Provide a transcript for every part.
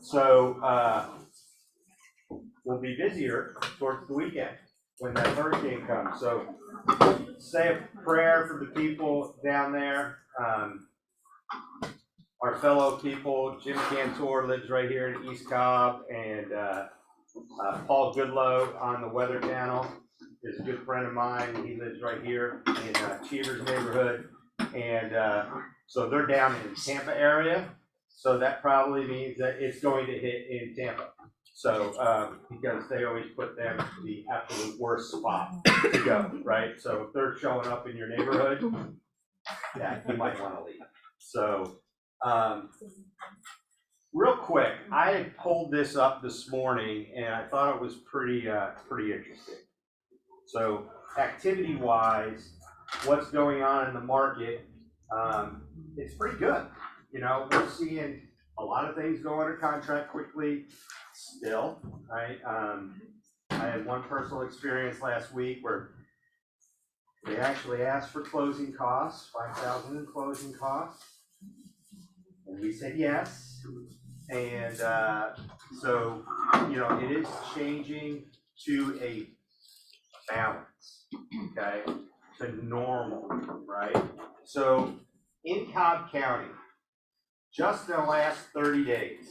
So we'll be busier towards the weekend when that hurricane comes. So say a prayer for the people down there. Our fellow people, Jim Cantor lives right here in East Cobb, and Paul Goodlow on the Weather Channel is a good friend of mine. He lives right here in Cheever's neighborhood, and so they're down in the Tampa area. So that probably means that it's going to hit in Tampa. So because they always put them in the absolute worst spot to go, right? So if they're showing up in your neighborhood, yeah, you might want to leave. So real quick, I pulled this up this morning and I thought it was pretty interesting. So activity-wise, what's going on in the market? It's pretty good. You know, we're seeing a lot of things go under contract quickly still, right? I had one personal experience last week where they actually asked for closing costs, $5,000 in closing costs. And we said yes. And so, you know, it is changing to a balance, okay, to normal, right? So in Cobb County, just in the last 30 days,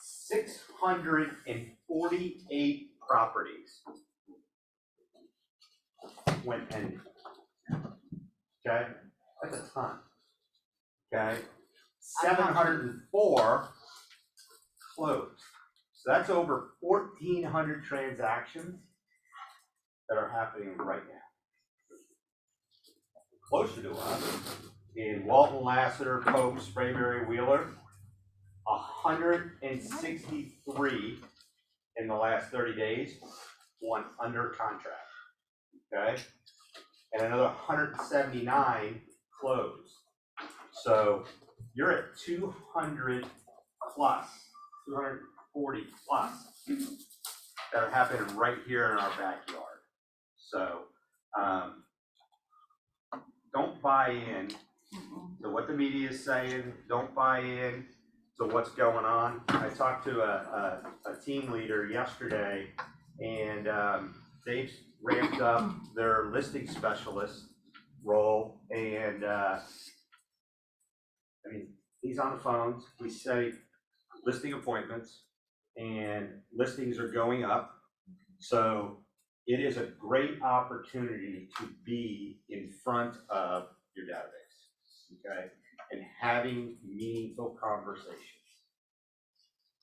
648 properties went pending. Okay, that's a ton. Okay, 704 closed. So that's over 1,400 transactions that are happening right now. Closer to us, in Walton, Lassiter, Pope, Sprayberry, Wheeler, 163 in the last 30 days, one under contract, okay? And another 179 closed. So you're at 200 plus, 240 plus that are happening right here in our backyard. So don't buy in to what the media is saying. Don't buy in to what's going on. I talked to a team leader yesterday, and they've ramped up their listing specialist role. And I mean, he's on the phones. We say listing appointments, and listings are going up. So it is a great opportunity to be in front of your database, okay, and having meaningful conversations.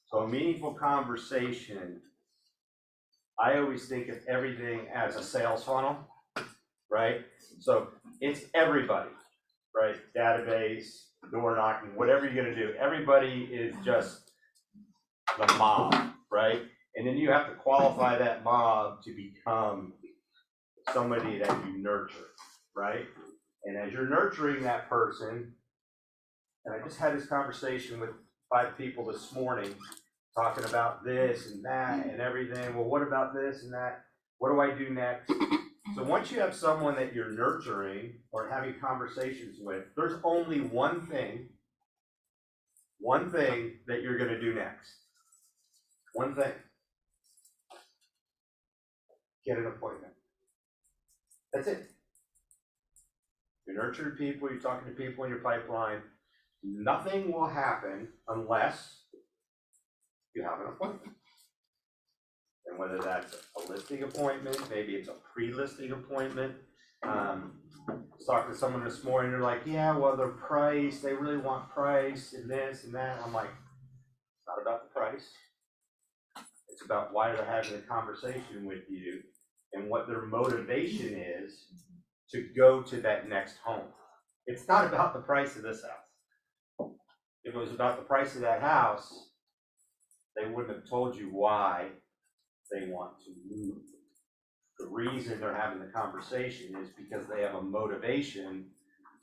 So a meaningful conversation, I always think of everything as a sales funnel, right? So it's everybody, right? Database, door knocking, whatever you're gonna do. Everybody is just the mob, right? And then you have to qualify that mob to become somebody that you nurture, right? And as you're nurturing that person, and I just had this conversation with 5 people this morning, talking about this and that and everything. Well, what about this and that? What do I do next? So once you have someone that you're nurturing or having conversations with, there's only one thing that you're gonna do next. One thing. Get an appointment. That's it. You're nurturing people, you're talking to people in your pipeline. Nothing will happen unless you have an appointment. And whether that's a listing appointment, maybe it's a pre-listing appointment. I was talking to someone this morning, they're like, yeah, well, their price, they really want price and this and that. I'm like, it's not about the price. It's about why they're having a conversation with you and what their motivation is to go to that next home. It's not about the price of this house. If it was about the price of that house, they wouldn't have told you why they want to move. The reason they're having the conversation is because they have a motivation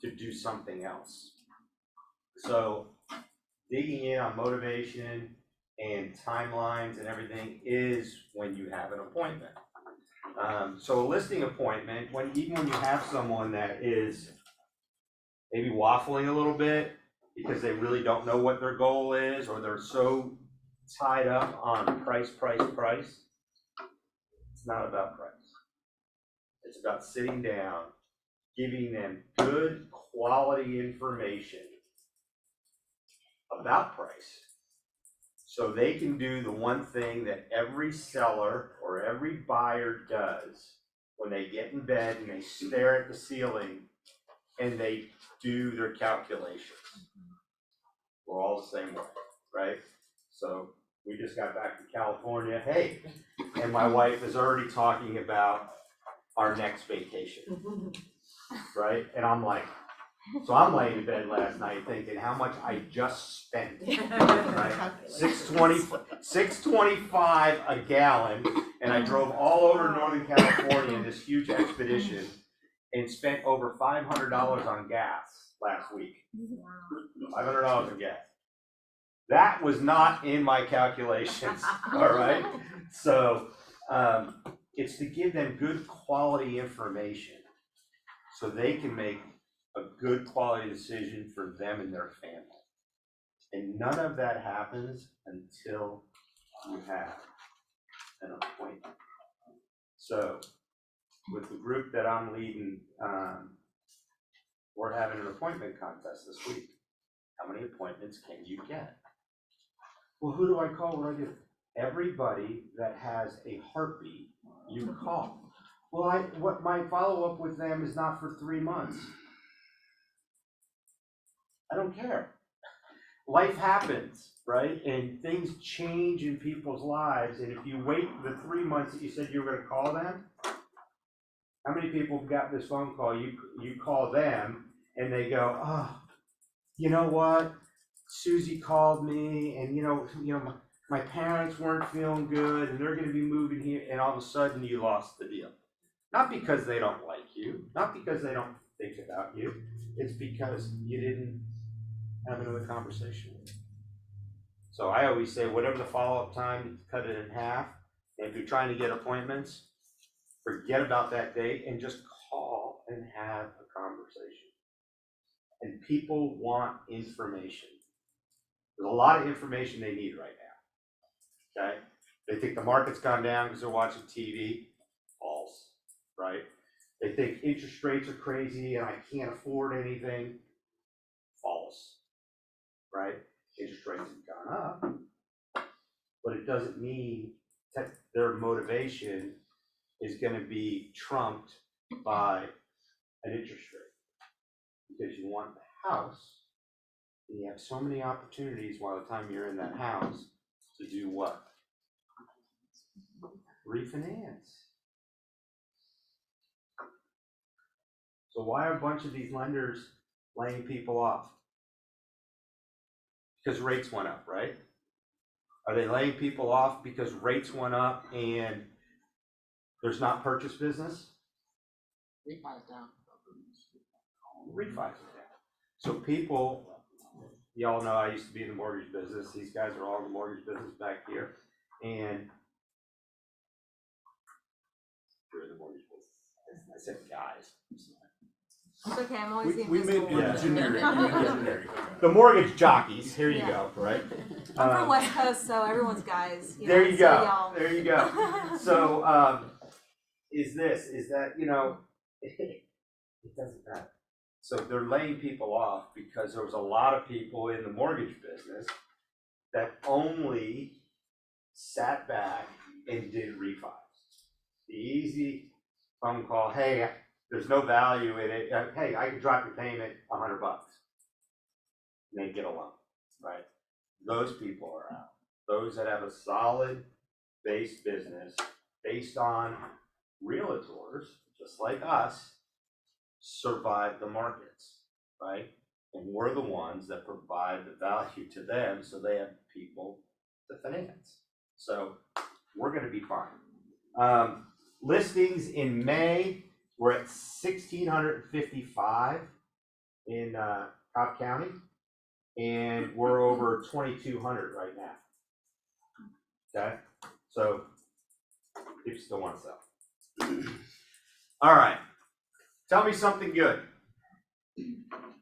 to do something else. So digging in on motivation and timelines and everything is when you have an appointment. So a listing appointment, even when you have someone that is maybe waffling a little bit, because they really don't know what their goal is, or they're so tied up on price. It's not about price. It's about sitting down, giving them good quality information about price, so they can do the one thing that every seller or every buyer does when they get in bed and they stare at the ceiling and they do their calculations. We're all the same way, right? So we just got back to California, hey, and my wife is already talking about our next vacation, right? And I'm like, so I'm laying in bed last night thinking how much I just spent, right? $6.25 a gallon, and I drove all over Northern California in this huge expedition and spent over $500 on gas last week. $500 on gas. That was not in my calculations, all right? So it's to give them good quality information so they can make a good quality decision for them and their family. And none of that happens until you have an appointment. So with the group that I'm leading, we're having an appointment contest this week. How many appointments can you get? Well, who do I call? What do I do? Everybody that has a heartbeat, you call. Well, what my follow-up with them is not for 3 months. I don't care. Life happens, right? And things change in people's lives. And if you wait the 3 months that you said you were going to call them, how many people have got this phone call? You call them and they go, oh, you know what? Susie called me, and you know, my parents weren't feeling good, and they're going to be moving here, and all of a sudden you lost the deal. Not because they don't like you, not because they don't think about you. It's because you didn't have another conversation with them. So I always say, whatever the follow-up time, cut it in half. And if you're trying to get appointments, forget about that date and just call and have a conversation. And people want information. There's a lot of information they need right now, okay? They think the market's gone down because they're watching TV. False, right? They think interest rates are crazy and I can't afford anything. False, right? Interest rates have gone up, but it doesn't mean that their motivation is going to be trumped by an interest rate, because you want the house. And you have so many opportunities while the time you're in that house to do what? Refinance. So why are a bunch of these lenders laying people off? Because rates went up, right? Are they laying people off because rates went up and there's not purchase business? Refi's down. Refi's down. So people, y'all know I used to be in the mortgage business. These guys are all in the mortgage business back here. And you're in the mortgage business. I said guys. It's okay, I'm always the We made invisible one. generic. The mortgage jockeys, here you Yeah. go, right? I'm from West Coast, so everyone's guys. There you so go, y'all. there you go. So, is that, it doesn't matter. So they're laying people off because there was a lot of people in the mortgage business that only sat back and did refis. The easy phone call, hey, there's no value in it. Hey, I can drop your payment $100. And they get a loan, right? Those people are out. Those that have a solid base business based on realtors, just like us, survive the markets, right? And we're the ones that provide the value to them so they have people to finance. So we're going to be fine. Listings in May, we're at 1,655 in Cobb County, and we're over 2,200 right now. Okay, so people still want to sell. All right, tell me something good.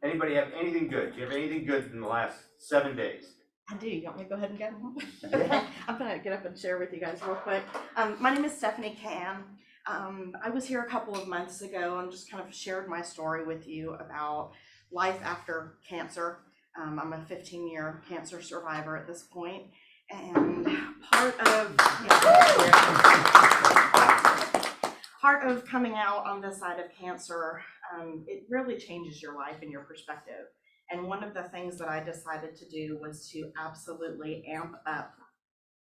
Anybody have anything good? Do you have anything good in the last 7 days? I do. You want me to go ahead and get them? Yeah. Okay. I'm gonna get up and share with you guys real quick. My name is Stephanie Can. I was here a couple of months ago and just kind of shared my story with you about life after cancer. I'm a 15-year cancer survivor at this point, and part of coming out on this side of cancer, it really changes your life and your perspective. And one of the things that I decided to do was to absolutely amp up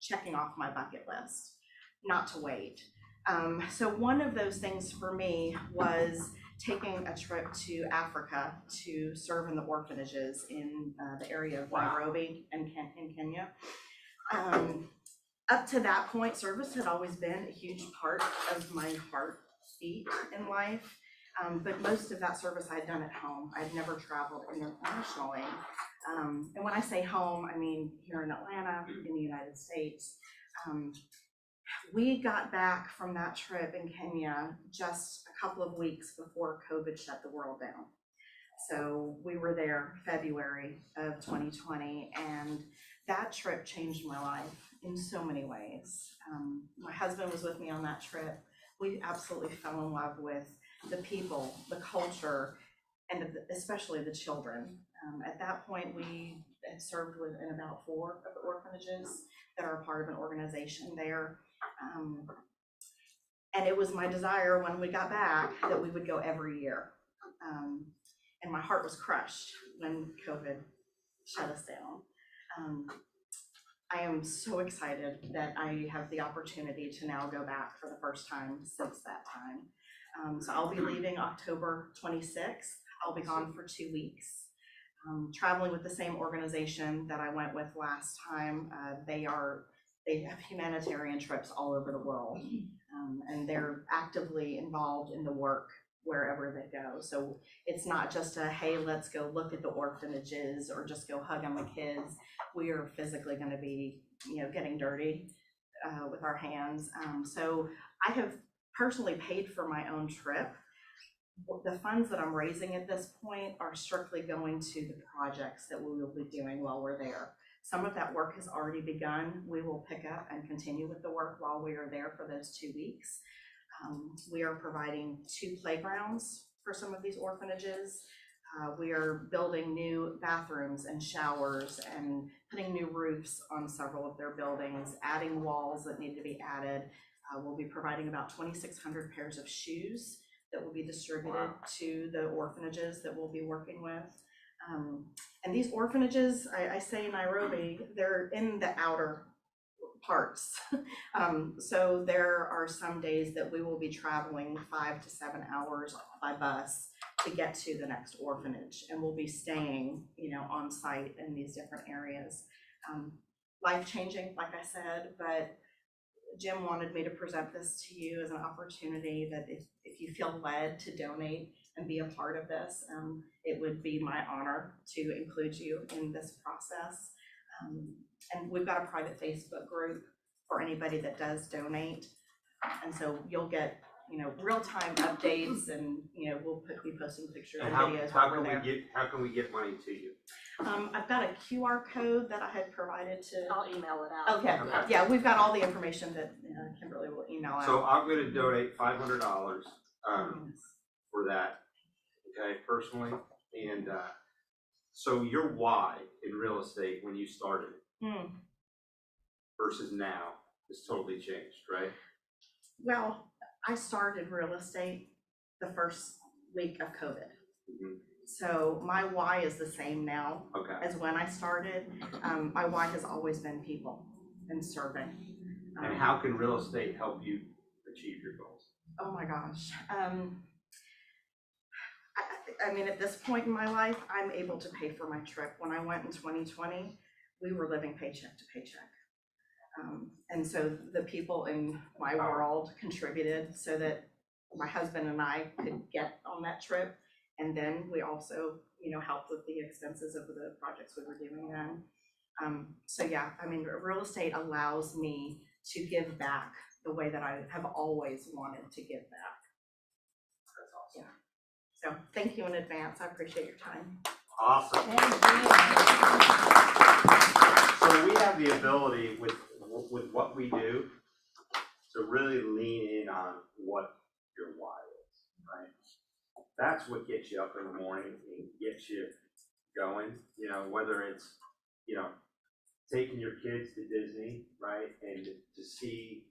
checking off my bucket list, not to wait. So one of those things for me was taking a trip to Africa to serve in the orphanages in the area of Nairobi and in Kenya. Up to that point, service had always been a huge part of my heartbeat in life. But most of that service I had done at home. I'd never traveled internationally. And when I say home, I mean here in Atlanta, in the United States. We got back from that trip in Kenya just a couple of weeks before COVID shut the world down. So we were there February of 2020, and that trip changed my life in so many ways. My husband was with me on that trip. We absolutely fell in love with the people, the culture, and especially the children. At that point, we had served in about 4 of the orphanages that are part of an organization there. And it was my desire when we got back that we would go every year. And my heart was crushed when COVID shut us down. I am so excited that I have the opportunity to now go back for the first time since that time. So I'll be leaving October 26th. I'll be gone for 2 weeks. Traveling with the same organization that I went with last time. They have humanitarian trips all over the world, and they're actively involved in the work wherever they go. So it's not just a, hey, let's go look at the orphanages or just go hug on the kids. We are physically going to be, getting dirty with our hands. So I have personally paid for my own trip. The funds that I'm raising at this point are strictly going to the projects that we will be doing while we're there. Some of that work has already begun. We will pick up and continue with the work while we are there for those 2 weeks. We are providing 2 playgrounds for some of these orphanages. We are building new bathrooms and showers and putting new roofs on several of their buildings, adding walls that need to be added. We'll be providing about 2,600 pairs of shoes that will be distributed to the orphanages that we'll be working with. And these orphanages, I say Nairobi, they're in the outer parts. So there are some days that we will be traveling 5 to 7 hours by bus to get to the next orphanage, and we'll be staying, on site in these different areas. Life-changing, like I said, but Jim wanted me to present this to you as an opportunity that if you feel led to donate and be a part of this, it would be my honor to include you in this process. And we've got a private Facebook group for anybody that does donate. And so you'll get, real-time updates, and, we'll be posting pictures and videos. How can we get money to you? I've got a QR code that I had provided to. I'll email it out. Okay, yeah, we've got all the information that Kimberly will email out. So I'm gonna donate $500 for that, okay, personally. And so your why in real estate when you started versus now is totally changed, right? Well, I started real estate the first week of COVID. So my why is the same now as when I started. My why has always been people and serving. And how can real estate help you achieve your goals? Oh my gosh. I mean, at this point in my life, I'm able to pay for my trip. When I went in 2020, we were living paycheck to paycheck. And so the people in my world contributed so that my husband and I could get on that trip. And then we also, helped with the expenses of the projects we were doing then. So yeah, I mean, real estate allows me to give back the way that I have always wanted to give back. That's awesome. Yeah. So thank you in advance. I appreciate your time. Awesome. So we have the ability with what we do to really lean in on what your why is, right? That's what gets you up in the morning and gets you going, you know, whether it's, you know, taking your kids to Disney, right? And to see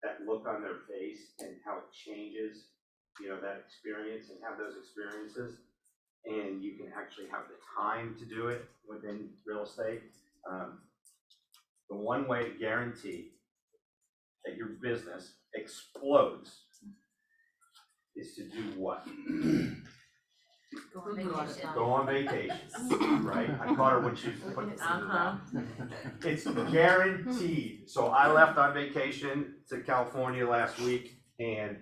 that look on their face and how it changes, you know, that experience and have those experiences. And you can actually have the time to do it within real estate. The one way to guarantee that your business explodes is to do what? Go on vacation, right? I caught her when she was putting this in the mouth. It's guaranteed. So I left on vacation to California last week, and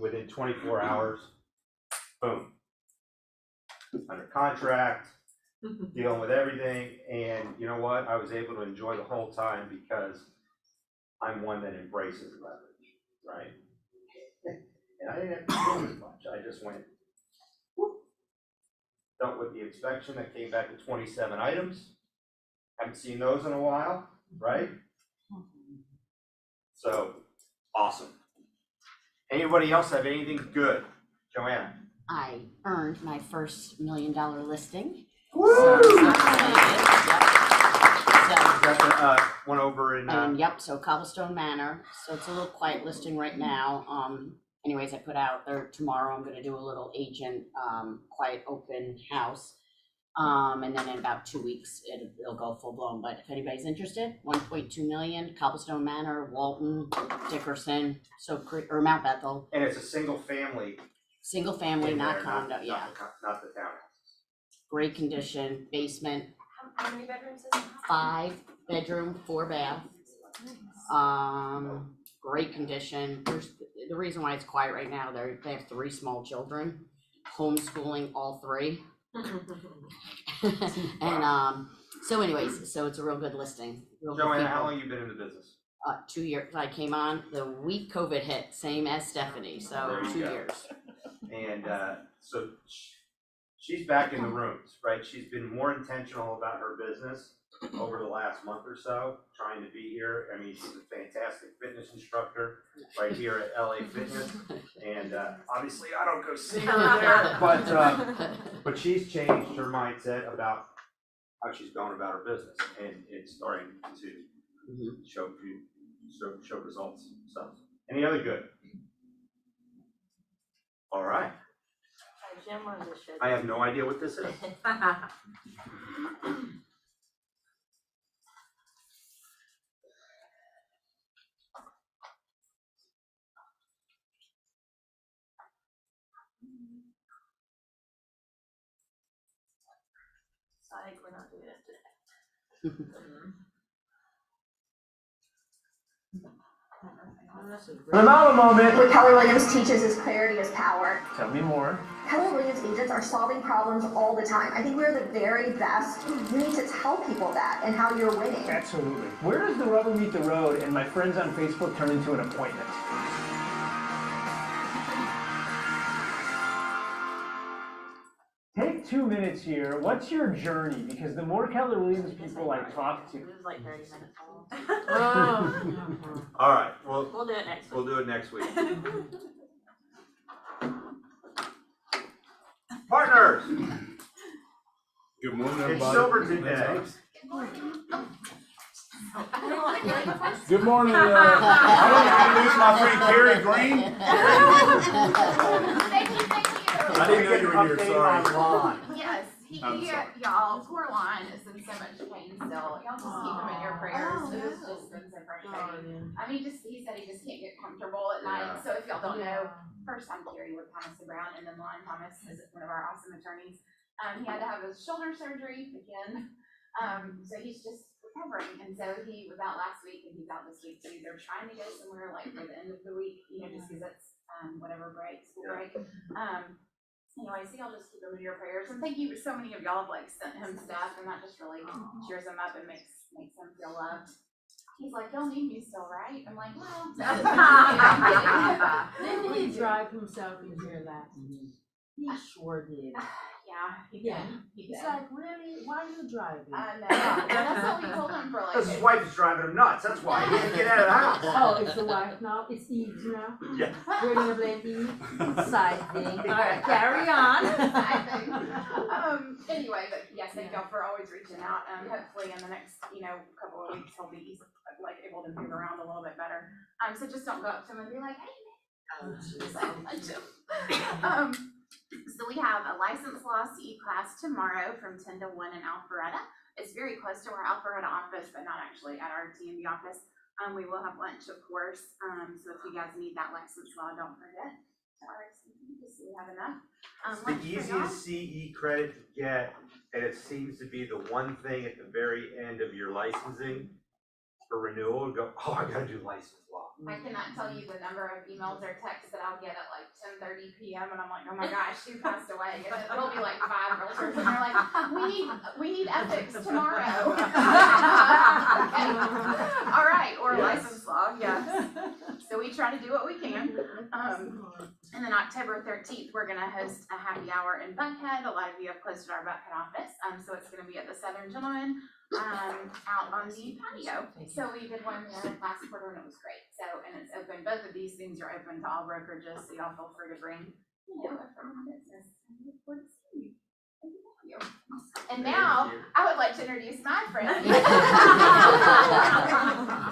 within 24 hours, boom. Under contract, dealing with everything, and you know what? I was able to enjoy the whole time because I'm one that embraces leverage, right? And I didn't have to do as much. I just went, whoop. Dealt with the inspection that came back with 27 items. Haven't seen those in a while, right? So, awesome. Anybody else have anything good? Joanna? I earned my first $1 million listing. Woo! So Is that the one over in yep, so Cobblestone Manor. So it's a little quiet listing right now. Anyways, I put out there tomorrow, I'm gonna do a little agent, quiet open house. And then in about 2 weeks, it'll go full blown, but if anybody's interested, 1.2 million, Cobblestone Manor, Walton, Dickerson, or Mount Bethel. and it's a single family. Single family, in not there, condo, yeah. Not the townhouse. Great condition, basement, How many bedrooms is it? 5 bedroom, 4 bath. Great condition. The reason why it's quiet right now, they have 3 small children, homeschooling all 3. And so anyways, so it's a real good listing. Real good Joanna, people. how long you been in the business? 2 years. I came on the week COVID hit, same as Stephanie, so There you 2 go. years. And so she's back in the rooms, right? She's been more intentional about her business over the last month or so, trying to be here. I mean, she's a fantastic fitness instructor right here at LA Fitness. And obviously I don't go see her there, but she's changed her mindset about how she's going about her business, and it's starting to show results. So, any other good? All right. Jim runs the show. I have no idea what this is. Psych, we're not doing it today. Another moment. What Keller Williams teaches is clarity is power. Tell me more. Keller Williams agents are solving problems all the time. I think we're the very best. You need to tell people that and how you're winning. Absolutely. Where does the rubber meet the road and my friends on Facebook turn into an appointment? Take 2 minutes here. What's your journey? Because the more Keller Williams people I talk to, It was like 30 minutes long. All right, well, We'll do it next week. we'll do it next week. Partners, Good morning, it's everybody. Silverton Day. Good morning, I want to introduce my friend Carrie Green. Thank you. I didn't know you were here, sorry. Yes, I'm sorry. y'all, poor Lon is in so much pain still. Y'all just keep him in your prayers. It's just been so frustrating. I mean, he said he just can't get comfortable at night. So if y'all don't know, first time Carrie with Thomas and Brown, and then Lon Thomas is one of our awesome attorneys. He had to have his shoulder surgery again. So he's just recovering. And so he was out last week and he's out this week. So they're trying to go somewhere like for the end of the week, you know, just because it's whatever break, school break. Anyway, so y'all just keep him in your prayers, and thank you. So many of y'all have like sent him stuff, and that just really cheers him up and makes him feel loved. He's like, y'all need me still, right? I'm like, well. Didn't he drive himself? You hear that? He sure did. Yeah, he Yeah. did, he did. It's like, really? Why are you driving? No, that's what we told him for like. Because his wife is driving him nuts, that's why, he can't get out of the house. Oh, it's the wife now? It's Eve now? Yeah. We're gonna blame Eve? Side thing. Alright, carry on. Anyway, but yes, thank y'all for always reaching out. Hopefully in the next, couple of weeks, he'll be like able to move around a little bit better. So just don't go up to him and be like, hey, man. Just like punch him. So we have a licensed law CE class tomorrow from 10 to 1 in Alpharetta. It's very close to our Alpharetta office, but not actually at our DMV office. We will have lunch, of course. So if you guys need that licensed law, don't forget to RSVP just so we have enough. It's the easiest CE credit to get, and it seems to be the one thing at the very end of your licensing for renewal, you go, oh, I gotta do licensed law. I cannot tell you the number of emails or texts that I'll get at like 10:30 p.m. and I'm like, oh my gosh, she passed away. And it'll be like 5 realtors and they're like, we need ethics tomorrow. Okay. All right, or Yes. license law, yes. So we try to do what we can. And then October 13th, we're gonna host a happy hour in Buckhead. A lot of you have posted our Buckhead office. So it's gonna be at the Southern Gentleman, out on the patio. So we did one there last quarter and it was great. So, and it's open, both of these things are open to all brokerages, so y'all feel free to bring, a firm business. I look forward to seeing you. Thank you. And now, I would like to introduce my friend.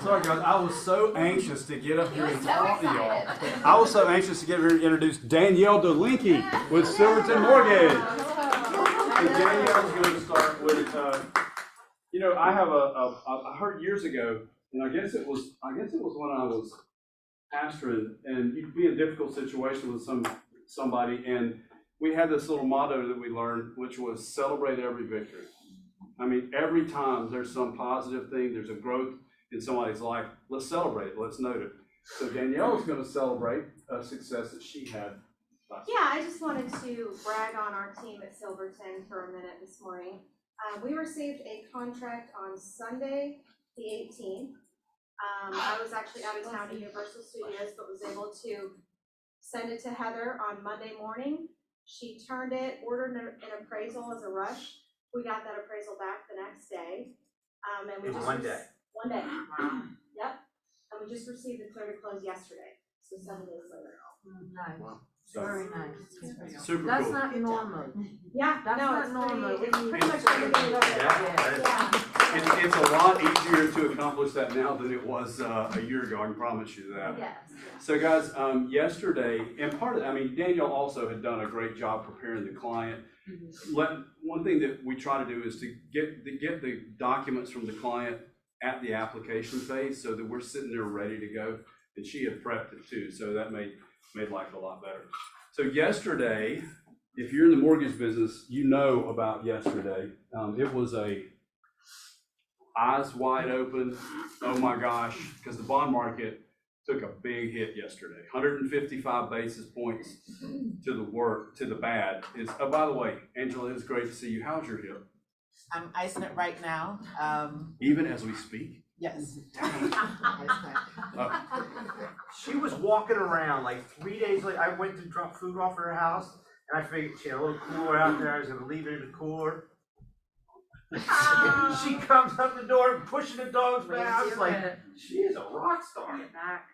Sorry guys, I was so anxious to get up He here was and so talk to y'all. excited. I was so anxious to get here and introduce Danielle Delinky with Silverton Mortgage. And Danielle's going to start with, I have I heard years ago, and I guess it was when I was pastoring, and you'd be in a difficult situation with somebody, and we had this little motto that we learned, which was celebrate every victory. I mean, every time there's some positive thing, there's a growth in somebody's life, let's celebrate it, let's note it. So Danielle is going to celebrate a success that she had last Yeah, I just wanted to brag on our team at Silverton for a minute this morning. We received a contract on Sunday, the 18th. I was actually out of town at Universal Studios, but was able to send it to Heather on Monday morning. She turned it, ordered an appraisal as a rush. We got that appraisal back the next day. And we In just one day. One day. Yep. And we just received the clear to close yesterday, so 7 days later. Nice. So, Very nice. super That's cool. not normal. Yeah, That's no, not it's normal. pretty much everything over there. Yeah. It's a lot easier to accomplish that now than it was a year ago, I can promise you that. Yes. So guys, yesterday, and Danielle also had done a great job preparing the client. One thing that we try to do is to get the documents from the client at the application phase so that we're sitting there ready to go. And she had prepped it too, so that made life a lot better. So yesterday, if you're in the mortgage business, you know about yesterday. It was a eyes wide open, oh my gosh, because the bond market took a big hit yesterday. 155 basis points to the bad. Oh, by the way, Angela, it's great to see you. How's your hip? I'm icing it right now. Even as we speak? Yes. She was walking around like 3 days later. I went to drop food off at her house, and I figured she had a little cooler out there. I was gonna leave it in the cooler. She comes up the door pushing the dogs back. I was like, she is a rock star.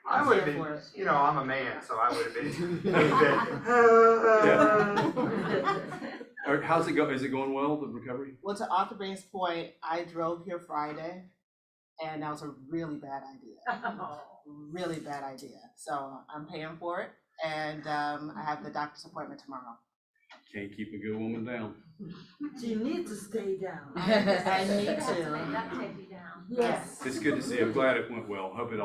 I would have been, I'm a man, so I would have been. How's it go? Is it going well, the recovery? Well, to Arthur Baines' point, I drove here Friday, and that was a really bad idea. Really bad idea. So I'm paying for it, and I have the doctor's appointment tomorrow. Can't keep a good woman down. You need to stay down. I need to. Yes. It's good to see. I'm glad it went well. Hope the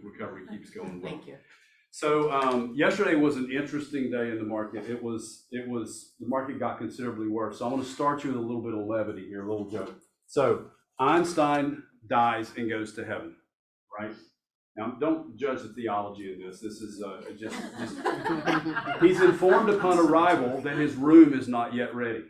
recovery keeps going well. Thank you. So yesterday was an interesting day in the market. It was the market got considerably worse. So I want to start you with a little bit of levity here, a little joke. So Einstein dies and goes to heaven, right? Now don't judge the theology of this. This is just he's informed upon arrival that his room is not yet ready.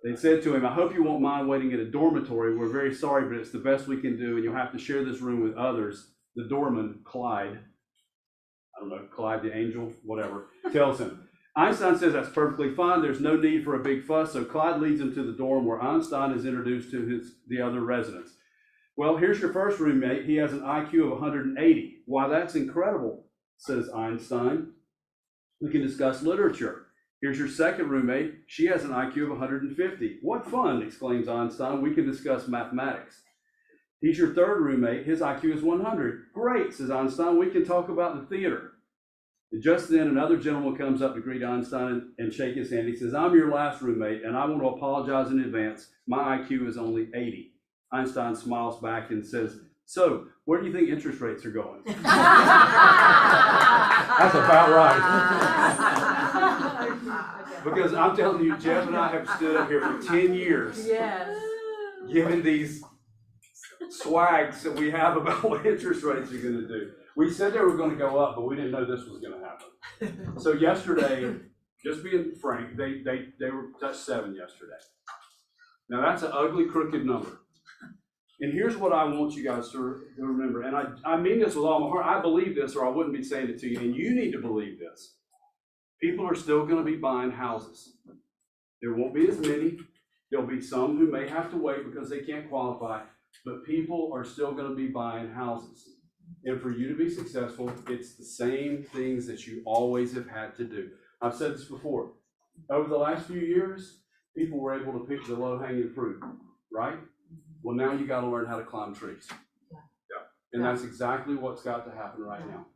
They said to him, I hope you won't mind waiting in a dormitory. We're very sorry, but it's the best we can do, and you'll have to share this room with others. The doorman, Clyde, I don't know, Clyde the angel, whatever, tells him, Einstein says that's perfectly fine. There's no need for a big fuss. So Clyde leads him to the dorm where Einstein is introduced to the other residents. Well, here's your first roommate. He has an IQ of 180. Why, that's incredible, says Einstein. We can discuss literature. Here's your second roommate. She has an IQ of 150. What fun, exclaims Einstein. We can discuss mathematics. He's your third roommate. His IQ is 100. Great, says Einstein. We can talk about the theater. And just then, another gentleman comes up to greet Einstein and shake his hand. He says, I'm your last roommate, and I want to apologize in advance. My IQ is only 80. Einstein smiles back and says, so, where do you think interest rates are going? That's about right. Because I'm telling you, Jeff and I have stood up here for 10 years. Yes. Given these swags that we have about what interest rates are going to do. We said they were going to go up, but we didn't know this was going to happen. So yesterday, just being frank, they were touched 7 yesterday. Now that's an ugly, crooked number. And here's what I want you guys to remember, and I mean this with all my heart. I believe this, or I wouldn't be saying it to you, and you need to believe this. People are still going to be buying houses. There won't be as many. There'll be some who may have to wait because they can't qualify, but people are still going to be buying houses. And for you to be successful, it's the same things that you always have had to do. I've said this before. Over the last few years, people were able to pick the low-hanging fruit, right? Well, now you got to learn how to climb trees. Yeah. And that's exactly what's got to happen right now.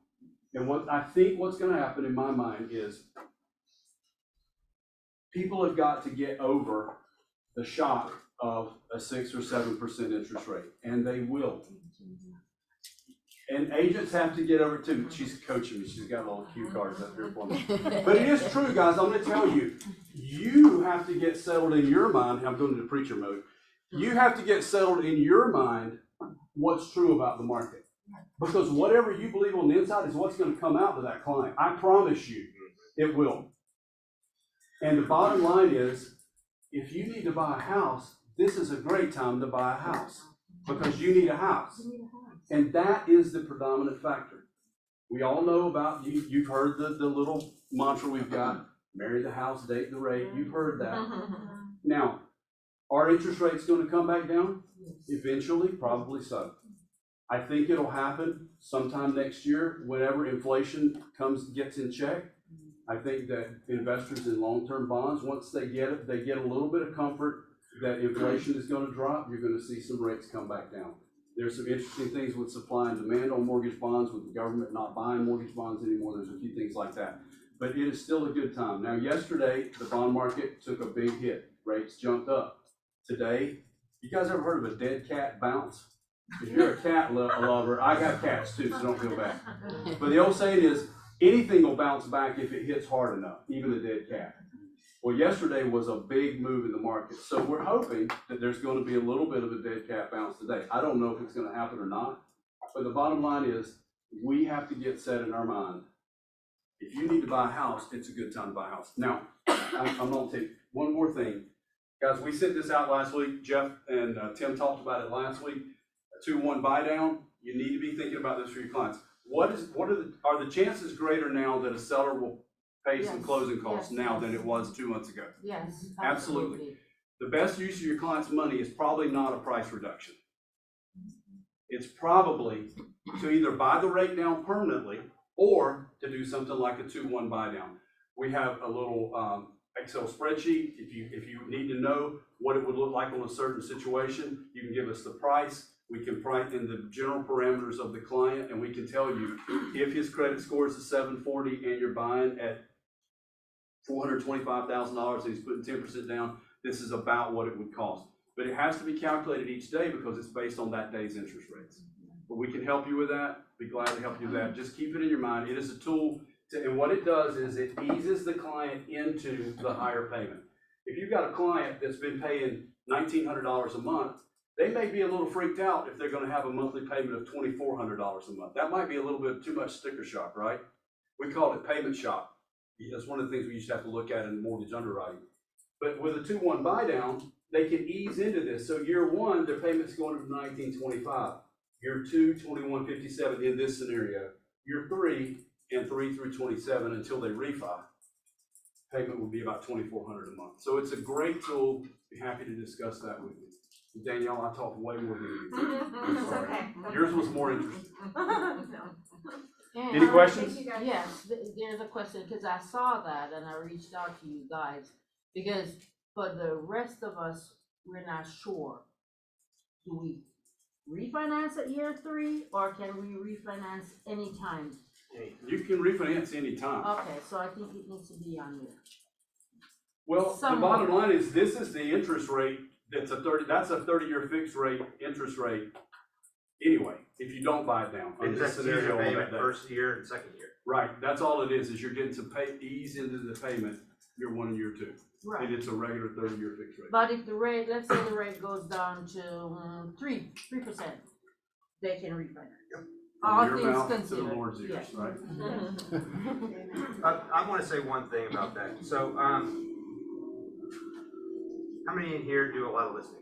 And what I think what's going to happen in my mind is people have got to get over the shock of a 6 or 7% interest rate, and they will. And agents have to get over too. She's coaching me. She's got little cue cards up here for me. But it is true, guys. I'm going to tell you, you have to get settled in your mind. I'm going into preacher mode. You have to get settled in your mind what's true about the market. Because whatever you believe on the inside is what's going to come out to that client. I promise you, it will. And the bottom line is, if you need to buy a house, this is a great time to buy a house. Because you need a house. And that is the predominant factor. We all know about, you've heard the little mantra we've got, marry the house, date the rate. You've heard that. Now, are interest rates going to come back down? Eventually, probably so. I think it'll happen sometime next year whenever inflation gets in check. I think that investors in long-term bonds, once they get it, they get a little bit of comfort that inflation is going to drop, you're going to see some rates come back down. There's some interesting things with supply and demand on mortgage bonds, with the government not buying mortgage bonds anymore. There's a few things like that. But it is still a good time. Now, yesterday, the bond market took a big hit. Rates jumped up. Today, you guys ever heard of a dead cat bounce? If you're a cat lover, I got cats too, so don't feel bad. But the old saying is, anything will bounce back if it hits hard enough, even a dead cat. Well, yesterday was a big move in the market. So we're hoping that there's going to be a little bit of a dead cat bounce today. I don't know if it's going to happen or not. But the bottom line is, we have to get set in our mind. If you need to buy a house, it's a good time to buy a house. Now, I'm going to take one more thing. Guys, we sent this out last week. Jeff and Tim talked about it last week. A 2-1 buy down. You need to be thinking about this for your clients. Are the chances greater now that a seller will pay some closing costs now than it was 2 months ago? Yes, Absolutely. The best use of your client's money is probably not a price reduction. It's probably to either buy the rate down permanently or to do something like a 2-1 buy down. We have a little Excel spreadsheet. If you need to know what it would look like on a certain situation, you can give us the price. We can price in the general parameters of the client, and we can tell you if his credit score is a 740 and you're buying at $425,000 and he's putting 10% down, this is about what it would cost. But it has to be calculated each day because it's based on that day's interest rates. But we can help you with that. Be glad to help you with that. Just keep it in your mind. It is a tool, and what it does is it eases the client into the higher payment. If you've got a client that's been paying $1,900 a month, they may be a little freaked out if they're going to have a monthly payment of $2,400 a month. That might be a little bit too much sticker shock, right? We call it payment shock. That's one of the things we used to have to look at in mortgage underwriting. But with a 2-1 buy down, they can ease into this. So year 1, their payment's going to $1,925. Year 2, $2,157 in this scenario. Year 3, and 3 through 27 until they refi. payment would be about $2,400 a month. So it's a great tool. Be happy to discuss that with you. Danielle, I talked way more than you. I'm It's sorry. okay. Yours was more interesting. No. Any questions? Yes, there's a question, because I saw that and I reached out to you guys, because for the rest of us, we're not sure. Do we refinance at year 3, or can we refinance anytime? You can refinance anytime. Okay, so I think it needs to be on here. Well, the Somewhat. bottom line is, this is the interest rate, that's a 30-year fixed rate, interest rate. Anyway, if you don't buy it down. under It's the that scenario senior on that payment day. first year and second year. Right, that's all it is you're getting to ease into the payment year 1 and year 2. Right. And it's a regular 30-year fixed rate. But if the rate, let's say the rate goes down to 3%, they can refinance. From All your things mouth to the considered, Lord's ears, yes. right? I wanna say one thing about that. So, how many in here do a lot of listings?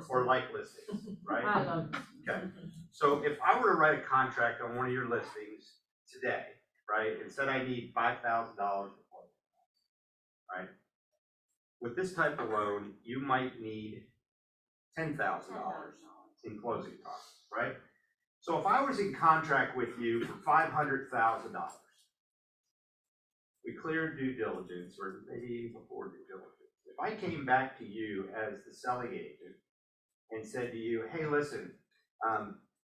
Or like listings, right? I don't. Okay, so if I were to write a contract on one of your listings today, right, and said I need $5,000 for closing, right? With this type of loan, you might need $10,000 in closing costs, right? So if I was in contract with you for $500,000, we cleared due diligence, or maybe even before due diligence. If I came back to you as the selling agent and said to you, hey, listen,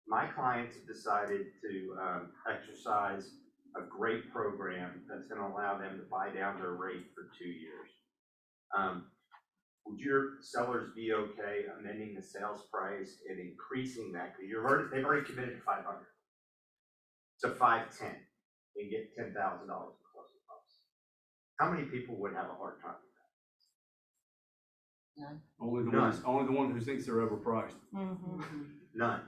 my clients have decided to exercise a great program that's gonna allow them to buy down their rate for 2 years. Would your sellers be okay amending the sales price and increasing that? Because they've already committed to 500 to 510 and get $10,000 in closing costs. How many people would have a hard time with that? Only the one who thinks they're overpriced. None.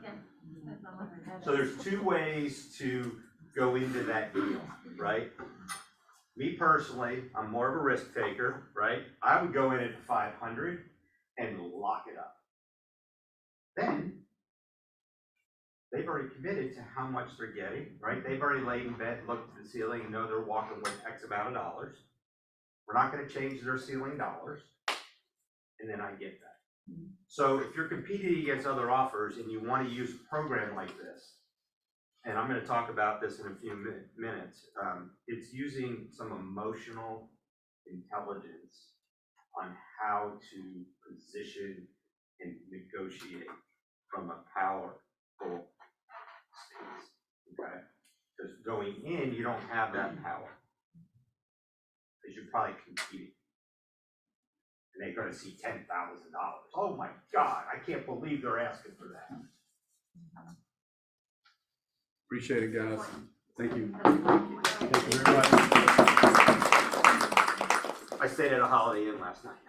So there's 2 ways to go into that deal, right? Me personally, I'm more of a risk taker, right? I would go in at 500 and lock it up. Then they've already committed to how much they're getting, right? They've already laid in bed, looked at the ceiling, and know they're walking with X amount of dollars. We're not gonna change their ceiling dollars, and then I get that. So if you're competing against other offers and you wanna use a program like this, and I'm gonna talk about this in a few minutes, it's using some emotional intelligence on how to position and negotiate from a powerful stance, okay? Because going in, you don't have that power. Because you're probably competing. And they're gonna see $10,000. Oh my God, I can't believe they're asking for that. Appreciate it, guys. Thank you. Thank you very much. I stayed at a Holiday Inn last night.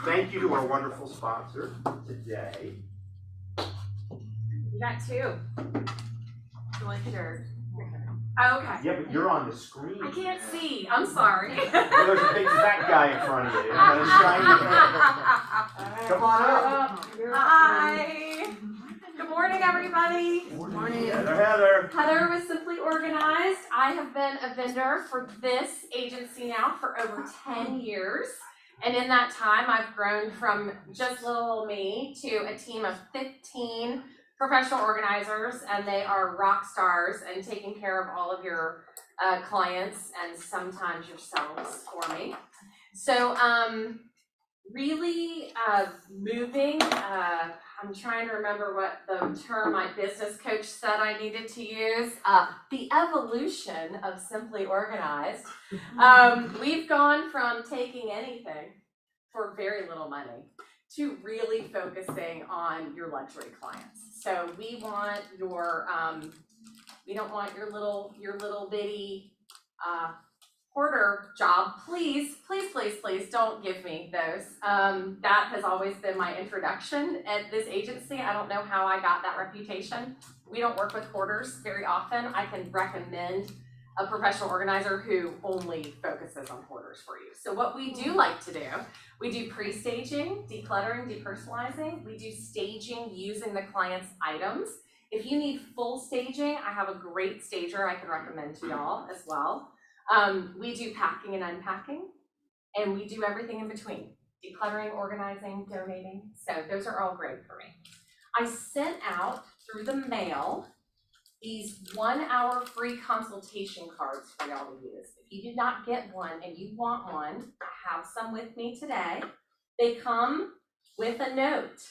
Thank you to our wonderful sponsor today. You got 2. Like yours. Oh, okay. Yeah, but you're on the screen. I can't see, I'm sorry. Well, there's a big fat guy in front of you. And a shiny head. Come on up. Hi. Good morning, everybody. Morning. Heather. Heather with Simply Organized. I have been a vendor for this agency now for over 10 years. And in that time, I've grown from just little me to a team of 15 professional organizers, and they are rock stars and taking care of all of your clients and sometimes yourselves for me. So really moving, I'm trying to remember what the term my business coach said I needed to use, the evolution of Simply Organized. We've gone from taking anything for very little money to really focusing on your luxury clients. So we want your, we don't want your little bitty hoarder job. Please don't give me those. That has always been my introduction at this agency. I don't know how I got that reputation. We don't work with hoarders very often. I can recommend a professional organizer who only focuses on hoarders for you. So what we do like to do, we do pre-staging, decluttering, depersonalizing. We do staging using the client's items. If you need full staging, I have a great stager I can recommend to y'all as well. We do packing and unpacking, and we do everything in between, decluttering, organizing, donating. So those are all great for me. I sent out through the mail these 1-hour free consultation cards for y'all to use. If you did not get one and you want one, I have some with me today. They come with a note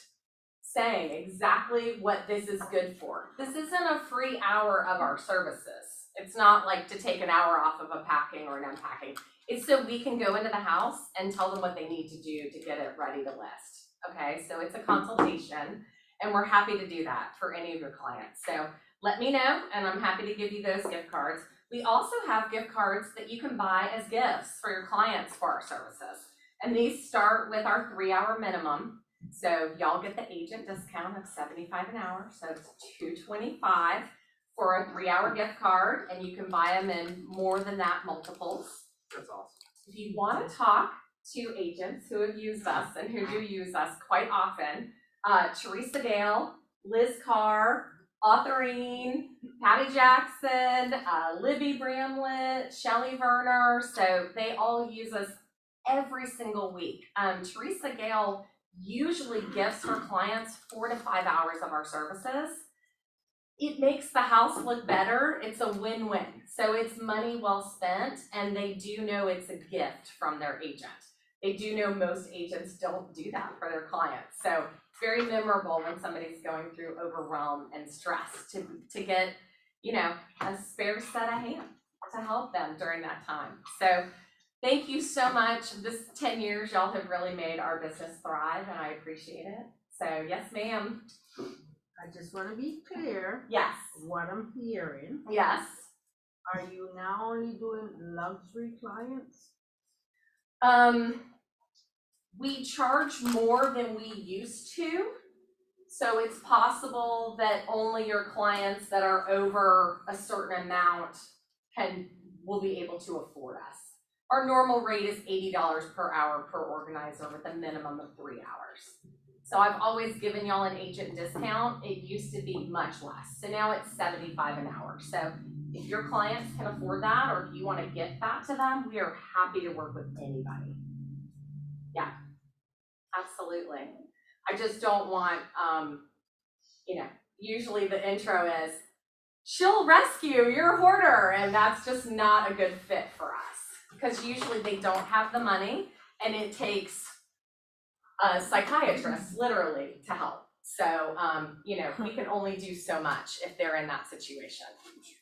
saying exactly what this is good for. This isn't a free hour of our services. It's not like to take an hour off of a packing or an unpacking. It's so we can go into the house and tell them what they need to do to get it ready to list. Okay, so it's a consultation, and we're happy to do that for any of your clients. So let me know, and I'm happy to give you those gift cards. We also have gift cards that you can buy as gifts for your clients for our services. And these start with our 3-hour minimum. So y'all get the agent discount of $75 an hour. So it's $225 for a 3-hour gift card, and you can buy them in more than that multiples. That's awesome. If you want to talk to agents who have used us and who do use us quite often, Teresa Gale, Liz Carr, Authorine, Patty Jackson, Libby Bramlett, Shelly Verner, so they all use us every single week. Teresa Gale usually gifts her clients 4 to 5 hours of our services. It makes the house look better. It's a win-win. So it's money well spent, and they do know it's a gift from their agent. They do know most agents don't do that for their clients. So it's very memorable when somebody's going through overwhelm and stress to get, you know, a spare set of hands to help them during that time. So thank you so much. This 10 years, y'all have really made our business thrive, and I appreciate it. So yes, ma'am. I just wanna be clear. Yes. What I'm hearing. Yes. Are you now only doing luxury clients? We charge more than we used to. So it's possible that only your clients that are over a certain amount will be able to afford us. Our normal rate is $80 per hour per organizer with a minimum of 3 hours. So I've always given y'all an agent discount. It used to be much less. So now it's $75 an hour. So if your clients can afford that, or if you want to gift that to them, we are happy to work with anybody. Yeah, absolutely. I just don't want, you know, usually the intro is, she'll rescue your hoarder, and that's just not a good fit for us. Because usually they don't have the money, and it takes a psychiatrist literally to help. So, you know, we can only do so much if they're in that situation.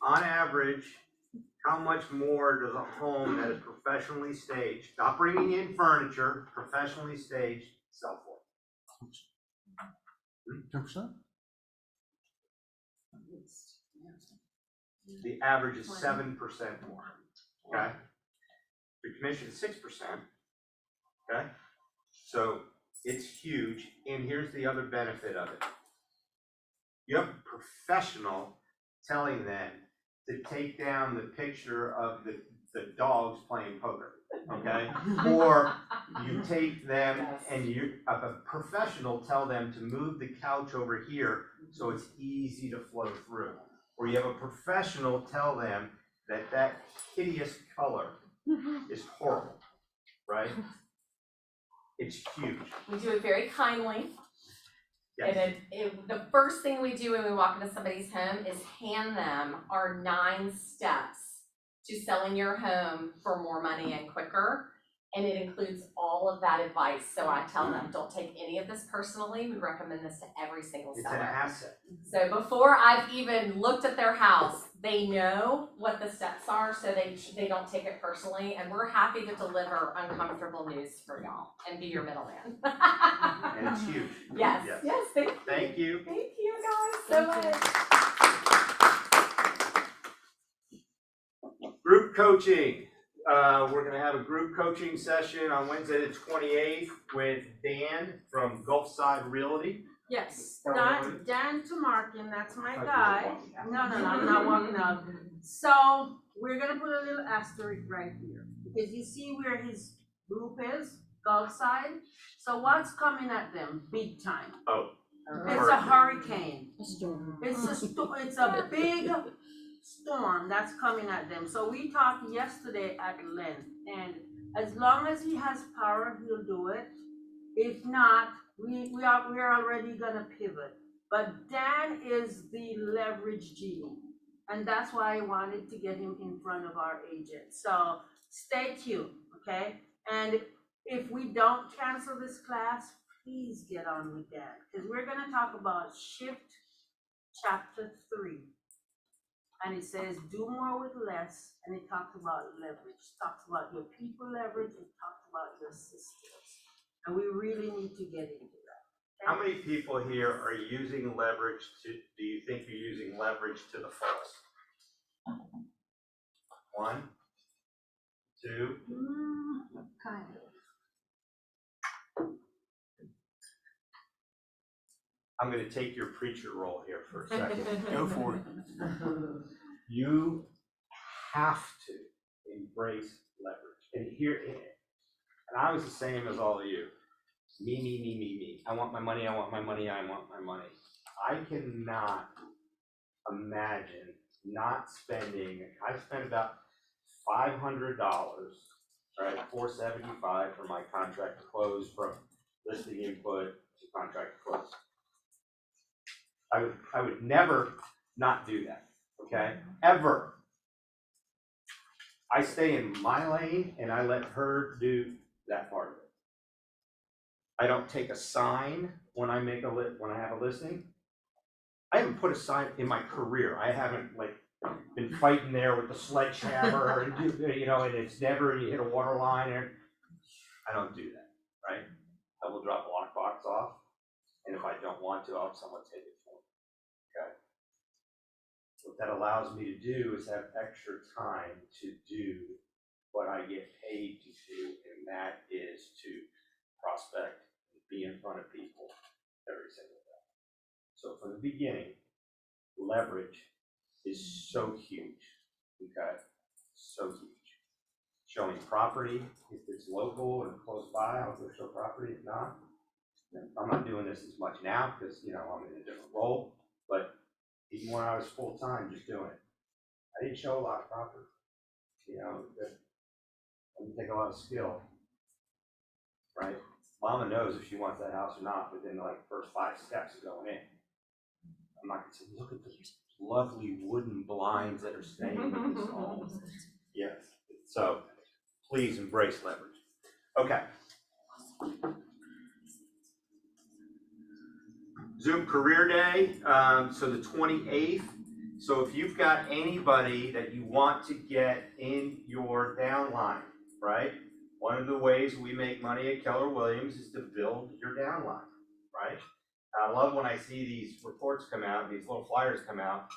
On average, how much more does a home that is professionally staged, not bringing in furniture, professionally staged, sell for? 10%? The average is 7% more, okay? The commission is 6%, okay? So it's huge, and here's the other benefit of it. You have a professional telling them to take down the picture of the dogs playing poker, okay? Or you take them and you have a professional tell them to move the couch over here so it's easy to flow through. Or you have a professional tell them that that hideous color is horrible, right? It's huge. We do it very kindly. Yes. And the first thing we do when we walk into somebody's home is hand them our 9 steps to selling your home for more money and quicker. And it includes all of that advice. So I tell them, don't take any of this personally. We recommend this to every single seller. It's an asset. So before I've even looked at their house, they know what the steps are, so they don't take it personally. And we're happy to deliver uncomfortable news for y'all and be your middleman. And it's huge. Yes, yes, thank you. Thank you. Thank you guys so much. Group coaching. We're gonna have a group coaching session on Wednesday the 28th with Dan from Gulfside Realty. Yes, Dan Tomarkin, that's my guy. No, I'm not walking out. So we're gonna put a little asterisk right here, because you see where his group is, Gulfside. So what's coming at them big time? Oh. It's a hurricane. It's a big storm that's coming at them. So we talked yesterday at length, and as long as he has power, he'll do it. If not, we're already gonna pivot. But Dan is the leverage genie, and that's why I wanted to get him in front of our agent. So stay tuned, okay? And if we don't cancel this class, please get on with that, because we're gonna talk about Shift Chapter 3. And it says, do more with less, and it talks about leverage, talks about your people leverage, it talks about your systems. And we really need to get into that. How many people here are using leverage do you think you're using leverage to the fullest? 1, 2, Kind of. I'm gonna take your preacher role here for a second. Go for it. You have to embrace leverage. And I was the same as all of you. Me. I want my money, I want my money, I want my money. I cannot imagine not spending, I spent about $500, right, $475 for my contract to close, from listing input to contract to close. I would never not do that, okay? Ever. I stay in my lane and I let her do that part of it. I don't take a sign when I have a listing. I haven't put a sign in my career. I haven't been fighting there with the sledgehammer and and it's never, you hit a water line, and I don't do that, right? I will drop a lockbox off, and if I don't want to, I'll have someone take it for me, okay? What that allows me to do is have extra time to do what I get paid to do, and that is to prospect and be in front of people every single day. So from the beginning, leverage is so huge, okay? So huge. Showing property, if it's local and close by, I'll go show property. If not, I'm not doing this as much now because I'm in a different role, but even when I was full-time just doing it, I didn't show a lot of property. It doesn't take a lot of skill, right? Mama knows if she wants that house or not within the first 5 steps of going in. I'm not gonna say, look at these lovely wooden blinds that are staying with this home. Yes, so please embrace leverage. Okay. Zoom Career Day, so the 28th. So if you've got anybody that you want to get in your downline, right? One of the ways we make money at Keller Williams is to build your downline, right? I love when I see these reports come out, these little flyers come out,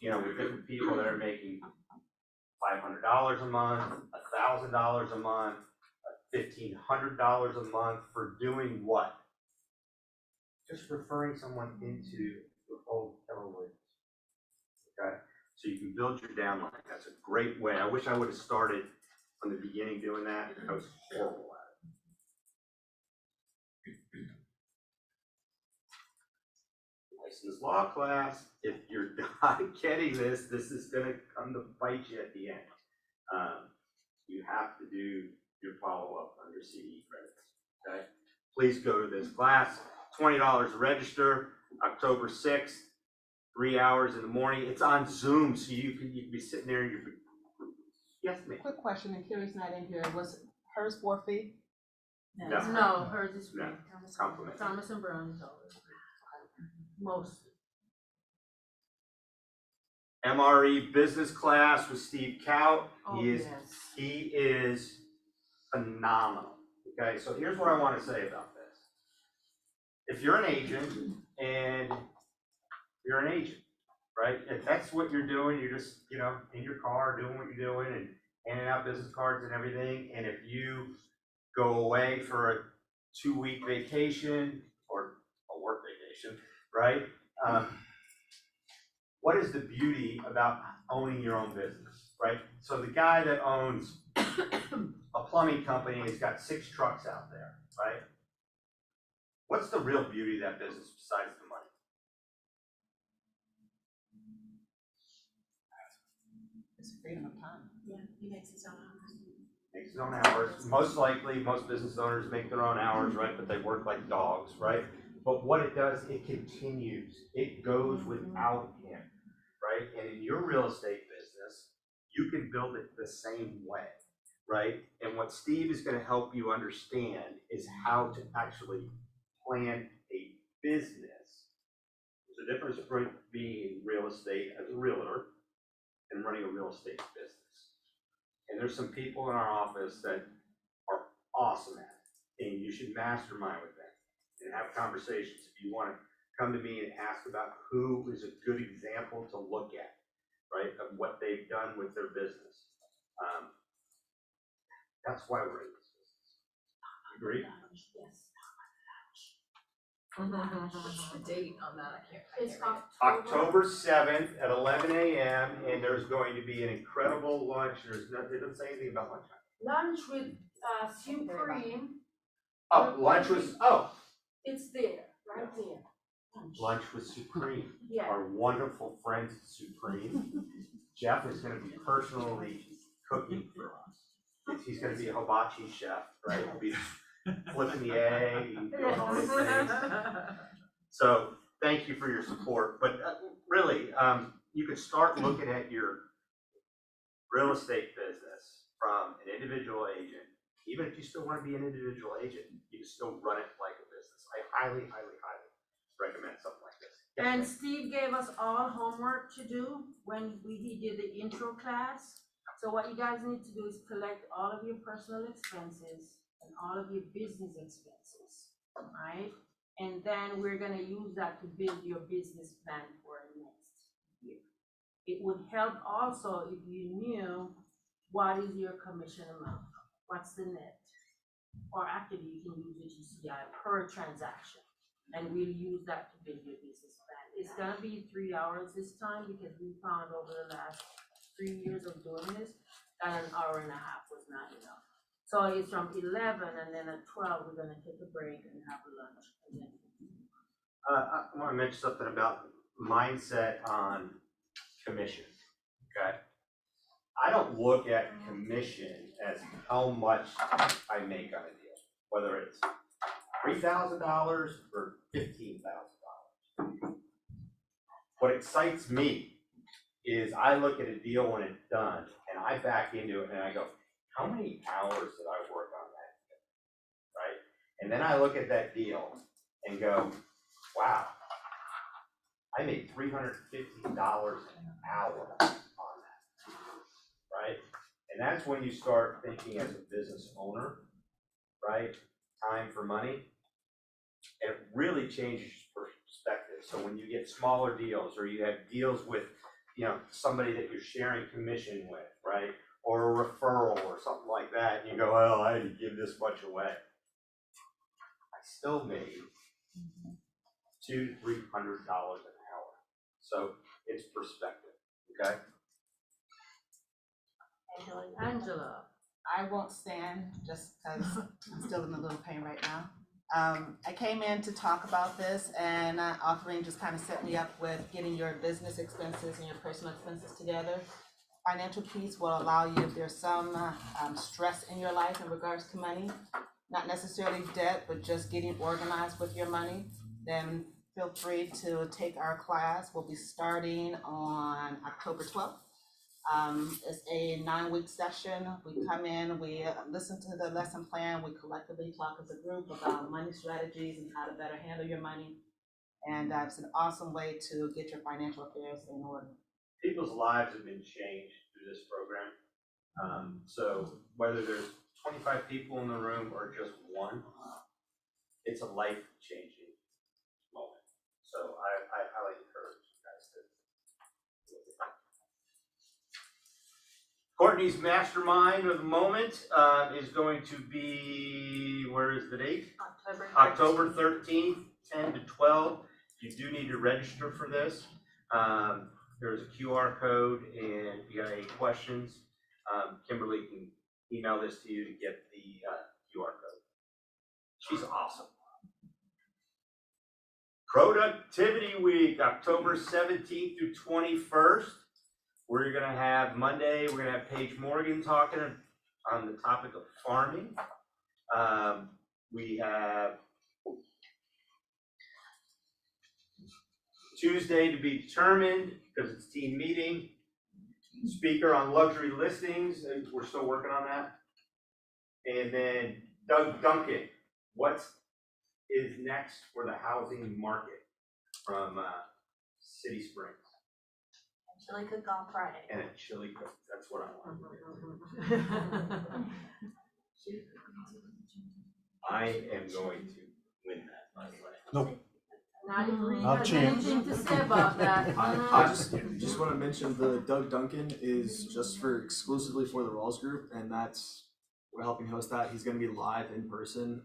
with different people that are making $500 a month, $1,000 a month, $1,500 a month for doing what? Just referring someone into the whole Keller Williams. Okay, so you can build your downline. That's a great way. I wish I would have started from the beginning doing that. I was horrible at it. Licensed law class. If you're not getting this, this is going to come to bite you at the end. You have to do your follow-up under CE credits. Okay, please go to this class. $20 to register. October 6th. 3 hours in the morning. It's on Zoom, so you can be sitting there and yes, ma'am. Quick question, and Carrie's not in here, was hers for fee? No. No, hers is free. No. Compliment. Thomas and Brown is always free. Most. MRE business class with Steve Kaut. Oh, He is phenomenal. Okay, so here's what I want to say about this. If you're an agent and you're an agent, right? If that's what you're doing, you're just, in your car doing what you're doing and handing out business cards and everything. And if you go away for a 2-week vacation or a work vacation, right? What is the beauty about owning your own business, right? So the guy that owns a plumbing company has got 6 trucks out there, right? What's the real beauty of that business besides the money? He makes his own hours. Makes his own hours. Most likely, most business owners make their own hours, right? But they work like dogs, right? But what it does, it continues. It goes without him, right? And in your real estate business, you can build it the same way, right? And what Steve is going to help you understand is how to actually plan a business. There's a difference between being in real estate as a realtor and running a real estate business. And there's some people in our office that are awesome at it, and you should mastermind with them and have conversations. If you want to come to me and ask about who is a good example to look at, right, of what they've done with their business. That's why we're in this business. Agree? What's the date on that? I can't It's read it. October 7th at 11 a.m. and there's going to be an incredible lunch. There's no, they don't say anything about lunch. Lunch with, Supreme, Oh, lunch was, it's there, right there. lunch with Supreme. Yeah. Our wonderful friends at Supreme. Jeff is going to be personally cooking for us. He's going to be a hibachi chef, right? He'll be flipping the egg and doing all these things. So thank you for your support. But really, you can start looking at your real estate business from an individual agent. Even if you still want to be an individual agent, you can still run it like a business. I highly, highly, highly recommend something like this. And Steve gave us all homework to do when he did the intro class. So what you guys need to do is collect all of your personal expenses and all of your business expenses, right? And then we're gonna use that to build your business plan for next year. It would help also if you knew what is your commission amount, what's the net? Or actually you can use your GCI per transaction, and we'll use that to build your business plan. It's gonna be 3 hours this time because we found over the last 3 years of doing this, that an hour and a half was not enough. So it's from 11 and then at 12, we're gonna take a break and have lunch again. I want to mention something about mindset on commission, okay? I don't look at commission as how much I make on a deal, whether it's $3,000 or $15,000. What excites me is I look at a deal when it's done and I back into it and I go, how many hours did I work on that, right? And then I look at that deal and go, wow, I made $350 an hour on that, right? And that's when you start thinking as a business owner, right? Time for money. And it really changes perspective. So when you get smaller deals or you have deals with, you know, somebody that you're sharing commission with, right? Or a referral or something like that, and you go, well, I had to give this much away. I still made $200 to $300 an hour. So it's perspective, okay? Angela. I won't stand just because I'm still in a little pain right now. I came in to talk about this and offering just kind of set me up with getting your business expenses and your personal expenses together. Financial piece will allow you, if there's some stress in your life in regards to money, not necessarily debt, but just getting organized with your money, then feel free to take our class. We'll be starting on October 12th. It's a 9-week session. We come in, we listen to the lesson plan, we collectively talk as a group about money strategies and how to better handle your money. And it's an awesome way to get your financial affairs in order. People's lives have been changed through this program. So whether there's 25 people in the room or just one, it's a life-changing moment. So I highly encourage you guys to look at that. Courtney's mastermind of the moment is going to be, where is the date? October 13th, 10 to 12. You do need to register for this. There's a QR code, and if you got any questions, Kimberly can email this to you to get the QR code. She's awesome. Productivity Week, October 17th through 21st. We're gonna have Monday, we're gonna have Paige Morgan talking on the topic of farming. We have Tuesday to be determined, because it's team meeting. Speaker on luxury listings, and we're still working on that. And then Doug Duncan, what is next for the housing market from City Springs? Chili cook on Friday. And a chili cook, that's what I want. I am going to win that, by the way. Nope. Not if Reed I'll has chance. anything to say about that. I just want to mention the Doug Duncan is just for exclusively for the Rawls group, and we're helping host that. He's going to be live in person.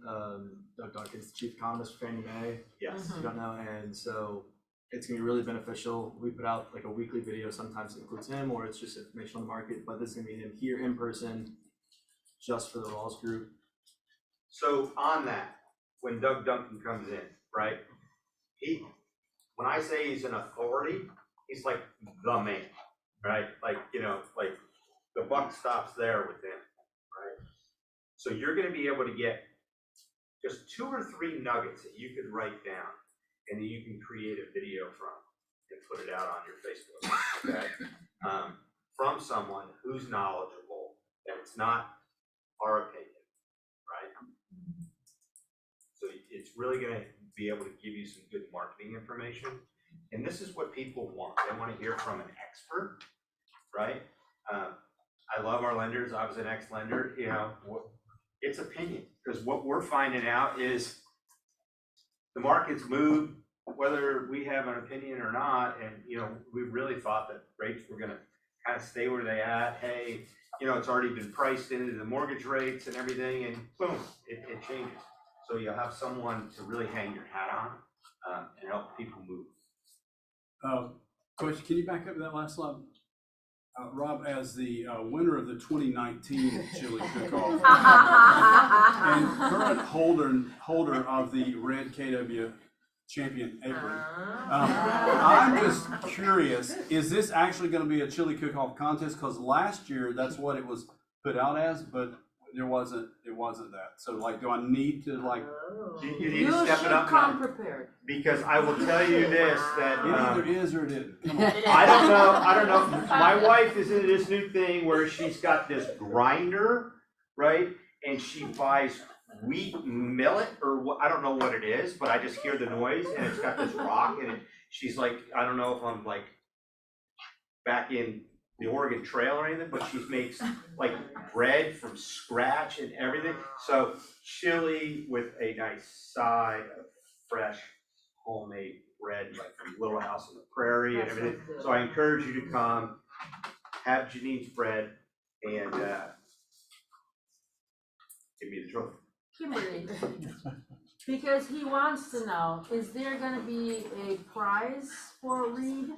Doug Duncan's the chief economist for Fannie Mae. Yes. If you don't know, and so it's going to be really beneficial. We put out like a weekly video. Sometimes it includes him, or it's just information on the market. But this is going to be him here in person, just for the Rawls group. So on that, when Doug Duncan comes in, right? When I say he's an authority, he's like the man, right? Like, like the buck stops there with him, right? So you're gonna be able to get just 2 or 3 nuggets that you could write down and that you can create a video from and put it out on your Facebook, okay? From someone who's knowledgeable, and it's not our opinion, right? So it's really gonna be able to give you some good marketing information. And this is what people want. They want to hear from an expert, right? I love our lenders. I was an ex-lender, it's opinion. Because what we're finding out is the market's moved, whether we have an opinion or not. And, we really thought that rates were gonna kind of stay where they at. Hey, it's already been priced into the mortgage rates and everything, and boom, it changes. So you'll have someone to really hang your hat on and help people move. Coach, can you back up to that last slide? Rob, as the winner of the 2019 Chili Cook-Off and current holder of the red KW champion apron, I'm just curious, is this actually going to be a Chili Cook-Off contest? Because last year, that's what it was put out as, but it wasn't that. So do I need to You need to step it up come now. prepared. Because I will tell you this, that it either is or it isn't. Come on. I don't know. My wife is into this new thing where she's got this grinder, right? And she buys wheat millet or what, I don't know what it is, but I just hear the noise and it's got this rock and she's like, I don't know if I'm like back in the Oregon Trail or anything, but she makes like bread from scratch and everything. So chili with a nice side of fresh homemade bread, like from Little House on the Prairie and everything. So I encourage you to come, have Janine's bread, and give me the trophy. Kimberly, because he wants to know, is there gonna be a prize for Reed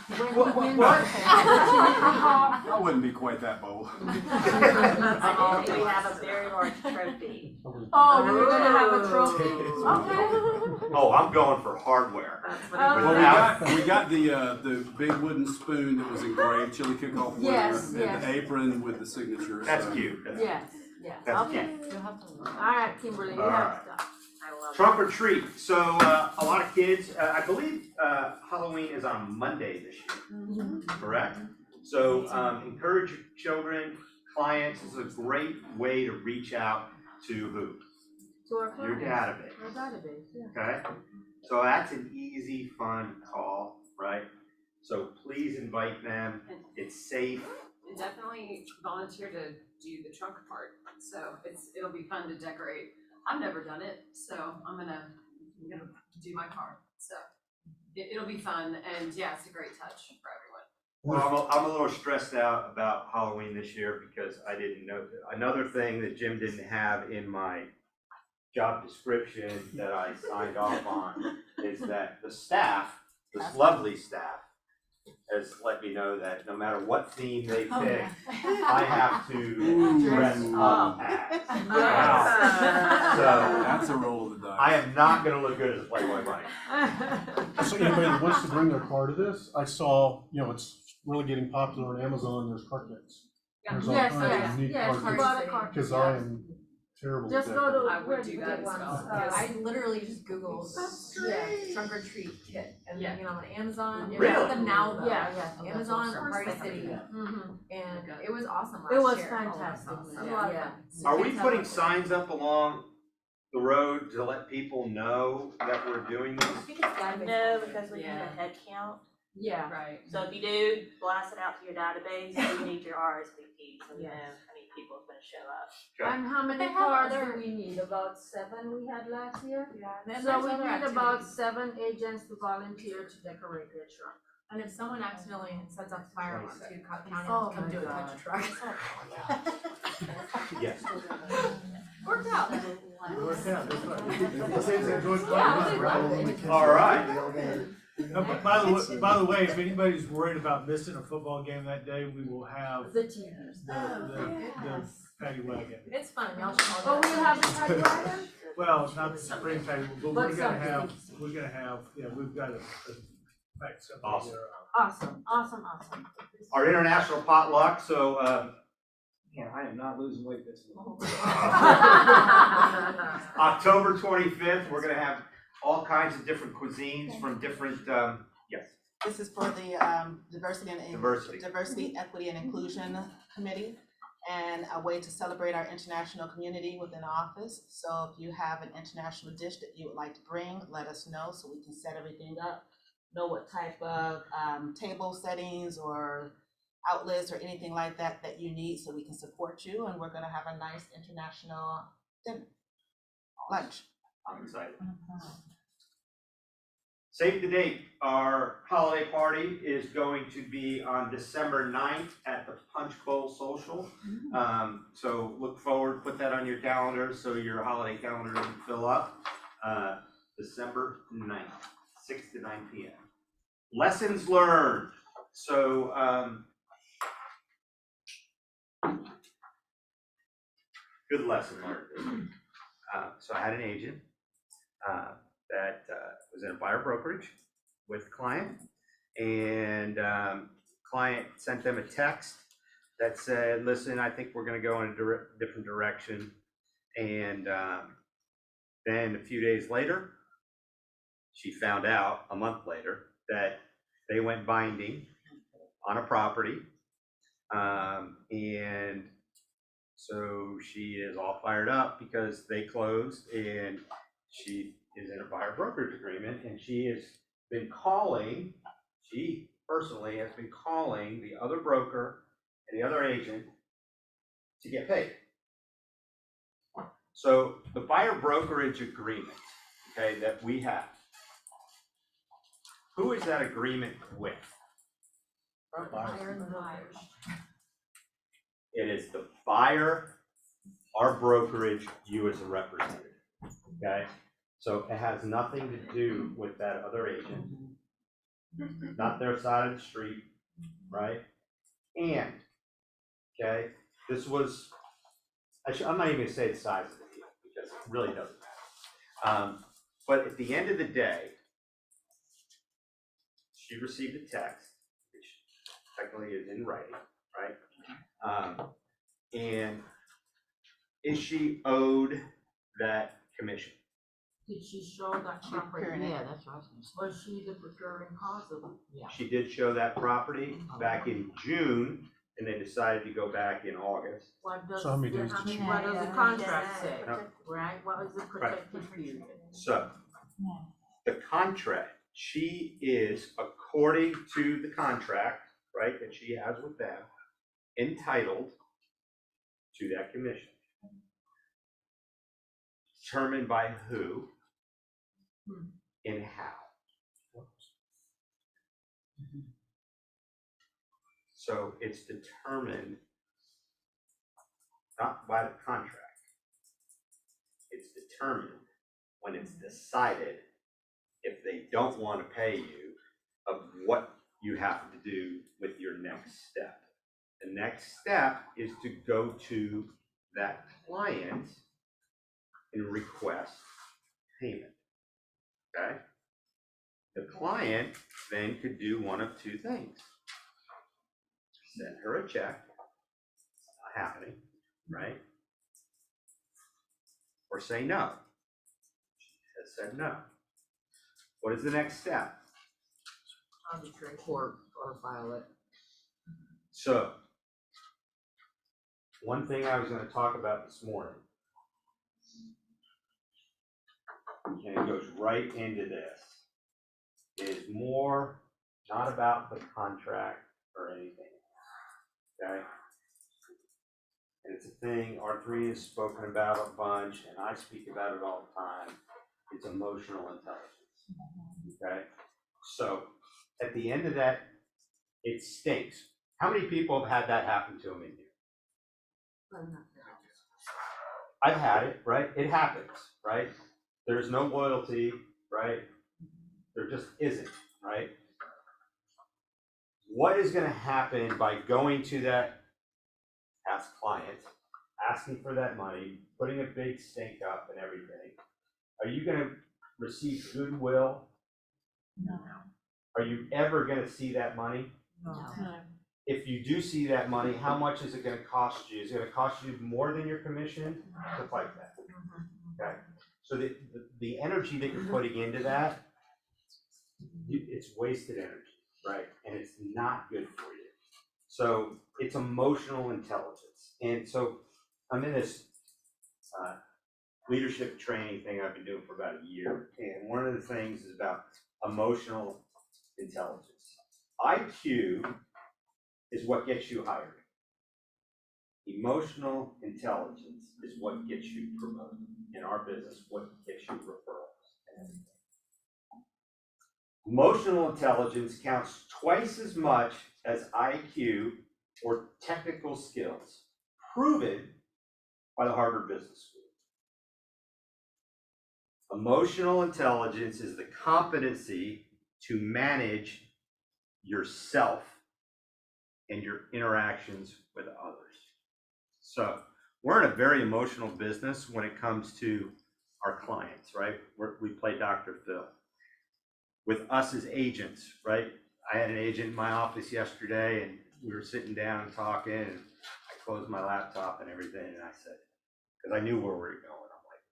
when he wins the Chili Cook-Off? I wouldn't be quite that bold. We have a very large trophy. Oh, we're gonna have a trophy? Okay. Oh, I'm going for hardware. Well, we got the big wooden spoon that was engraved Chili Cook-Off winner, Yes, and yes. the apron with the signature. That's so- cute. Yes, yes, That's okay. cute. All right, Kimberly, you All have right. stuff. I love Trunk or treat. So a lot of kids, I believe Halloween is on Monday this year, correct? So encourage your children, clients. This is a great way to reach out to who? To our Your clients. database, Our database, yeah. okay? So that's an easy, fun call, right? So please invite them. It's safe. And definitely volunteer to do the trunk part, so it'll be fun to decorate. I've never done it, so I'm gonna do my part, so it'll be fun, and yeah, it's a great touch for everyone. Well, I'm a little stressed out about Halloween this year because I didn't know. Another thing that Jim didn't have in my job description that I signed off on is that the staff, this lovely staff, has let me know that no matter what theme they pick, I have to dress up as. So, That's a roll of the dice. I am not gonna look good as a Playboy bunny. So anybody that wants to bring their car to this, I saw, it's really getting popular on Amazon, there's car kits. There's all Yes, kinds yes, of neat yes, car you kits, bought a car kit, because yeah. I am terrible at Just that. go to, I would where do did you that get as one? well. I literally just Googled, trunk or treat kit, and Yeah. you know, on Amazon, you Really? have them now though. Yeah, yeah. Amazon, Of course Party they have City, that. Mhm. and it was awesome It was last year. fantastic, It was a yeah. lot of Yeah. fun. Are we putting signs up along the road to let people know that we're doing this? I think it's database. No, because we Yeah. have a head count. Yeah. Right. So if you do blast it out to your database, you need your RSVP, so you know how many people is gonna show up. Okay. And how many They have cars other- do we need? About 7 we had last year? Yeah, and then So there's we other need about activities. 7 agents to volunteer to decorate their truck. And if someone accidentally sets off the fire alarm too, county Oh will come my do it, touch God. the truck. Yes. Worked out. All right. No, but by the way, if anybody's worried about missing a football game that day, we will have The TVs. the paddy wagon. It's fun, y'all should all Oh, do we it. have the paddy wagon? Well, not the spring paddy, but But we've got a fact something Awesome. there. Awesome, awesome, awesome. Our international potluck, so, Yeah, I am not losing weight this week. October 25th, we're gonna have all kinds of different cuisines from different, yes, This is for the Diversity, Equity and Inclusion Committee, and a way to celebrate our international community within the office. So if you have an international dish that you would like to bring, let us know so we can set everything up. Know what type of table settings or outlets or anything like that that you need so we can support you. And we're gonna have a nice international dinner, lunch. I'm excited. Save the date, our holiday party is going to be on December 9th at the Punch Bowl Social. So look forward, put that on your calendar so your holiday calendar doesn't fill up. December 9th, 6 to 9 p.m. Lessons learned. So, good lesson learned. So I had an agent that was in a buyer brokerage with a client, and client sent them a text that said, listen, I think we're gonna go in a different direction. And then a few days later, she found out, a month later, that they went binding on a property. And so she is all fired up because they closed, and she is in a buyer brokerage agreement, and she personally has been calling the other broker and the other agent to get paid. So the buyer brokerage agreement, okay, that we have, who is that agreement with? It is the buyer, our brokerage, you as a representative, okay? So it has nothing to do with that other agent, not their side of the street, right? And, okay, this was, I'm not even gonna say the size of the deal, because it really doesn't matter. But at the end of the day, she received a text, which technically is in writing, right? And is she owed that commission? Did she show that property? Yeah, that's right. Was she the procuring cause of it? Yeah. She did show that property back in June, and they decided to go back in August. What does, So how many days did she- what does the contract say, No. right? What is the protected period? So, the contract, she is, according to the contract, right, that she has with them, entitled to that commission. Determined by who and how. So it's determined not by the contract. It's determined when it's decided, if they don't want to pay you, of what you have to do with your next step. The next step is to go to that client and request payment, okay? The client then could do one of two things. Send her a check, it's not happening, right? Or say no. She has said no. What is the next step? Court or file it. So, one thing I was gonna talk about this morning, and it goes right into this, is more not about the contract or anything, okay? And it's a thing R3 has spoken about a bunch, and I speak about it all the time. It's emotional intelligence, okay? So, at the end of that, it stinks. How many people have had that happen to them in here? I've had it, right? It happens, right? There's no loyalty, right? There just isn't, right? What is gonna happen by going to that past client, asking for that money, putting a big stink up and everything? Are you gonna receive goodwill? No. Are you ever gonna see that money? No. If you do see that money, how much is it gonna cost you? Is it gonna cost you more than your commission to fight that? Okay, so the energy that you're putting into that, it's wasted energy, right? And it's not good for you. So it's emotional intelligence. And so I'm in this leadership training thing I've been doing for about a year. And one of the things is about emotional intelligence. IQ is what gets you hired. Emotional intelligence is what gets you promoted. In our business, what gets you referrals. Emotional intelligence counts twice as much as IQ or technical skills, proven by the Harvard Business School. Emotional intelligence is the competency to manage yourself and your interactions with others. So we're in a very emotional business when it comes to our clients, right? We play Dr. Phil. With us as agents, right? I had an agent in my office yesterday and we were sitting down and talking and I closed my laptop and everything and I said, because I knew where we were going, I'm like,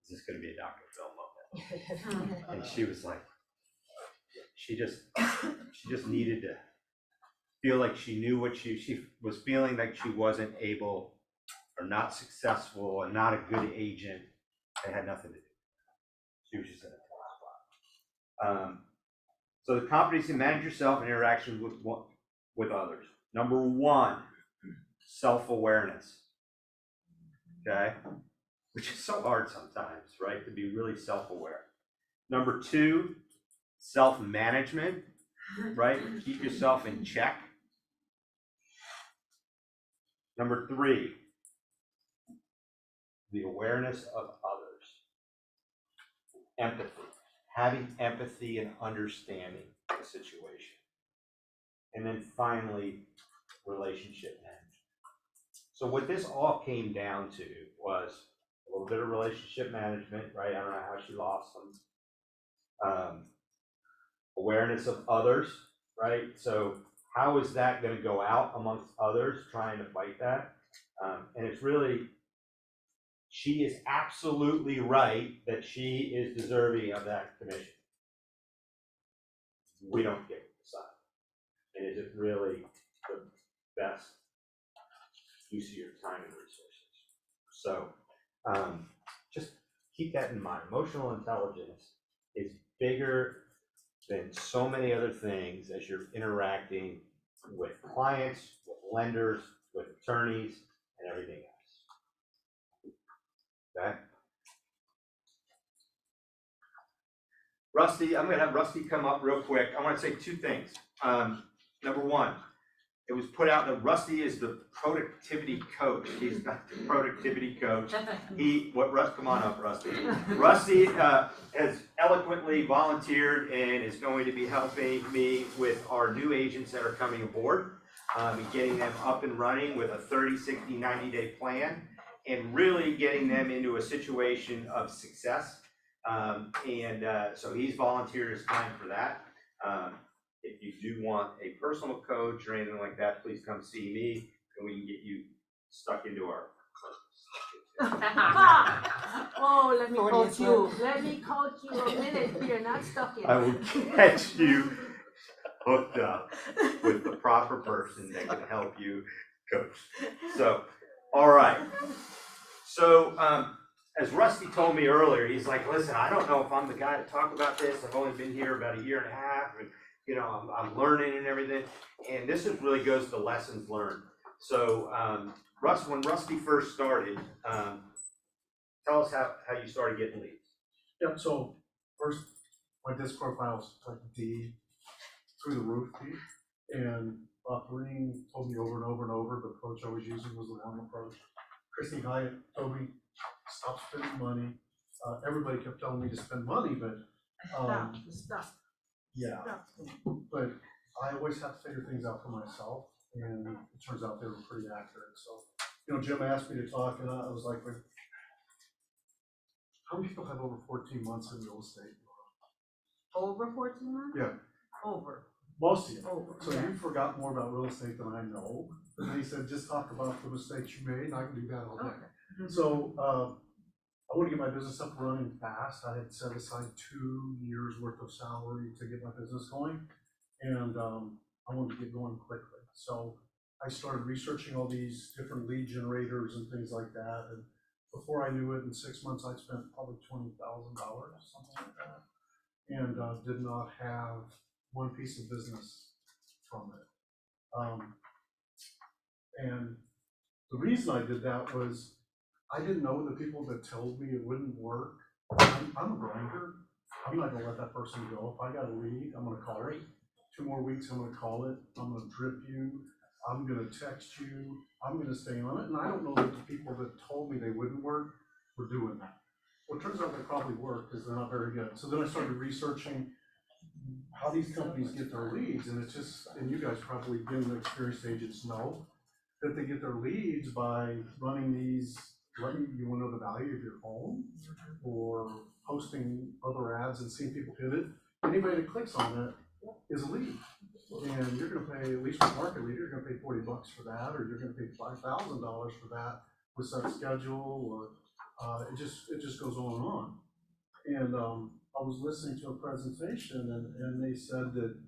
is this gonna be a Dr. Phil moment? And she was like, she just needed to feel like she knew what she was feeling like she wasn't able or not successful and not a good agent. It had nothing to do. She was just in a tough spot. So the competency to manage yourself and interaction with others. Number one, self-awareness. Okay? Which is so hard sometimes, right? To be really self-aware. Number two, self-management, right? Keep yourself in check. Number three, the awareness of others. Empathy, having empathy and understanding the situation. And then finally, relationship management. So what this all came down to was a little bit of relationship management, right? I don't know how she lost them. Awareness of others, right? So how is that going to go out amongst others trying to fight that? And it's really, she is absolutely right that she is deserving of that commission. We don't get to decide. And is it really the best use of your time and resources? So just keep that in mind. Emotional intelligence is bigger than so many other things as you're interacting with clients, with lenders, with attorneys, and everything else. Okay? Rusty, I'm gonna have Rusty come up real quick. I wanna say two things. Number one, it was put out that Rusty is the productivity coach. He's not the productivity coach. Come on up, Rusty. Rusty has eloquently volunteered and is going to be helping me with our new agents that are coming aboard, and getting them up and running with a 30, 60, 90-day plan, and really getting them into a situation of success. So he's volunteered his time for that. If you do want a personal coach or anything like that, please come see me and we can get you stuck into our Oh, let me coach you. Let me coach you a minute here, not stuck in. I will get you hooked up with the proper person that can help you coach. So, all right. So, as Rusty told me earlier, he's like, listen, I don't know if I'm the guy to talk about this. I've only been here about a year and a half, and you know, I'm learning and everything. And this is really goes to lessons learned. So, when Rusty first started, tell us how you started getting leads. Yeah, so first, my Discord files like D, through the roof D, and Green told me over and over and over, the approach I was using was the wrong approach. Christy Hyatt told me, stop spending money. Everybody kept telling me to spend money, but Stop. yeah, but I always have to figure things out for myself, and it turns out they were pretty accurate. So, you know, Jim asked me to talk, and I was like, how many people have over 14 months in real estate? Over 14 months? Yeah. Over. Most of you. Over, So yeah. you forgot more about real estate than I know. And then he said, just talk about the mistakes you made, and I can do that all day. Okay. So I want to get my business up and running fast. I had set aside 2 years worth of salary to get my business going, and I wanted to get going quickly. So I started researching all these different lead generators and things like that. And before I knew it, in 6 months, I'd spent probably $20,000, something like that, and did not have one piece of business from it. And the reason I did that was I didn't know the people that told me it wouldn't work. I'm a grinder. I'm not gonna let that person go. If I got a lead, I'm gonna call it. 2 more weeks, I'm gonna call it. I'm gonna drip you. I'm gonna text you. I'm gonna stay on it. And I don't know that the people that told me they wouldn't work were doing that. Well, it turns out they probably work because they're not very good. So then I started researching how these companies get their leads, and it's just, and you guys probably, being the experienced agents, know that they get their leads by running these, you wanna know the value of your home, or posting other ads and seeing people hit it. Anybody that clicks on it is a lead. And you're gonna pay, at least with market lead, you're gonna pay $40 for that, or you're gonna pay $5,000 for that with set schedule, or it just goes on and on. And I was listening to a presentation, and they said that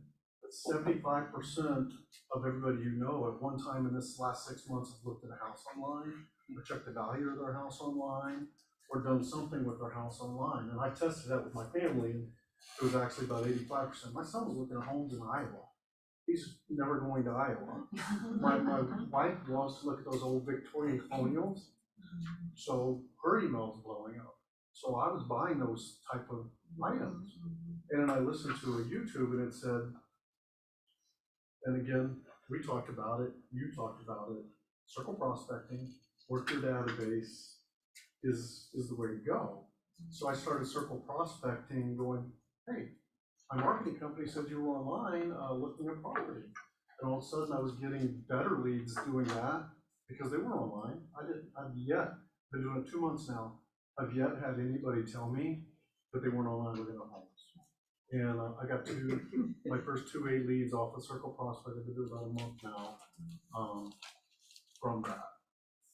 75% of everybody you know at one time in this last 6 months have looked at a house online, or checked the value of their house online, or done something with their house online. And I tested that with my family, and it was actually about 85%. My son was looking at homes in Iowa. He's never going to Iowa. My wife loves to look at those old Victorian colonials, so her email's blowing up. So I was buying those type of items. And then I listened to a YouTube, and it said, and again, we talked about it, you talked about it, circle prospecting, work your database is the way to go. So I started circle prospecting, going, hey, my marketing company said you were online looking at property. And all of a sudden I was getting better leads doing that because they were online. I've yet, been doing it 2 months now, I've yet had anybody tell me that they weren't online looking at homes. And I got my first 2 A leads off of Circle Prospect. I've been doing about a month now from that.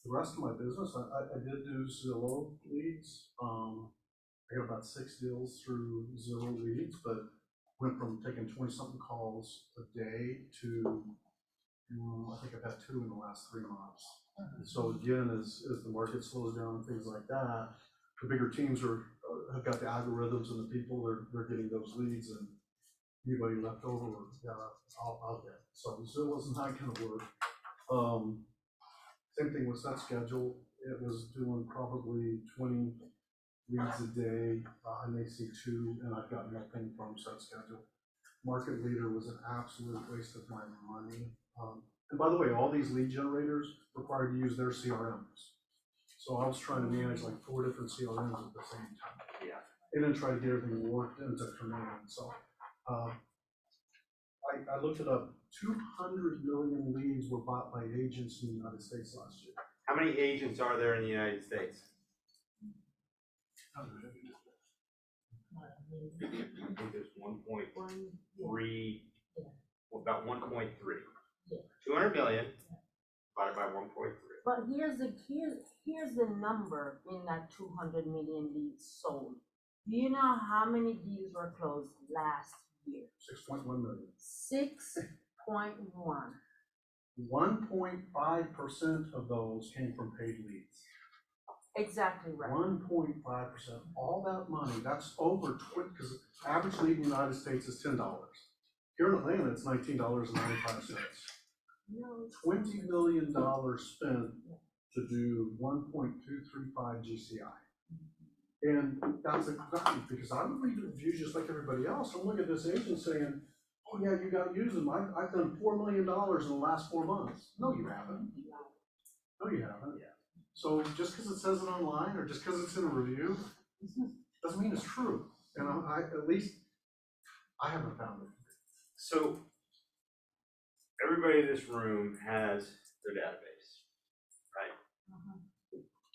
The rest of my business, I did do Zillow leads. I got about 6 deals through Zillow leads, but went from taking 20-something calls a day to, I think I've had 2 in the last 3 months. So again, as the market slows down and things like that, the bigger teams have got the algorithms and the people, they're getting those leads, and anybody left over, I'll get. So Zillow's not gonna work. Same thing with set schedule. It was doing probably 20 leads a day. I may see 2, and I've got nothing from set schedule. Market leader was an absolute waste of my money. And by the way, all these lead generators require you to use their CRMs. So I was trying to manage like 4 different CRMs at the same time. Yeah. And then try to get everything worked into command. So I looked it up. 200 million leads were bought by agents in the United States last year. How many agents are there in the United States? I think there's 1.3, well, about 1.3. 200 million divided by 1.3. But here's the number in that 200 million leads sold. Do you know how many deals were closed last year? 6.1 million. 6.1. 1.5% of those came from paid leads. Exactly right. 1.5%. All that money, that's over because average lead in the United States is $10. Here in Atlanta, it's $19.95. $20 million spent to do 1.235 GCI. And that's exactly because I would read the reviews just like everybody else. I'm looking at this agent saying, oh yeah, you got to use them. I've done $4 million in the last 4 months. No, you haven't. No, you haven't. Yeah. So just because it says it online or just because it's in a review doesn't mean it's true. And at least I haven't found it. So everybody in this room has their database, right?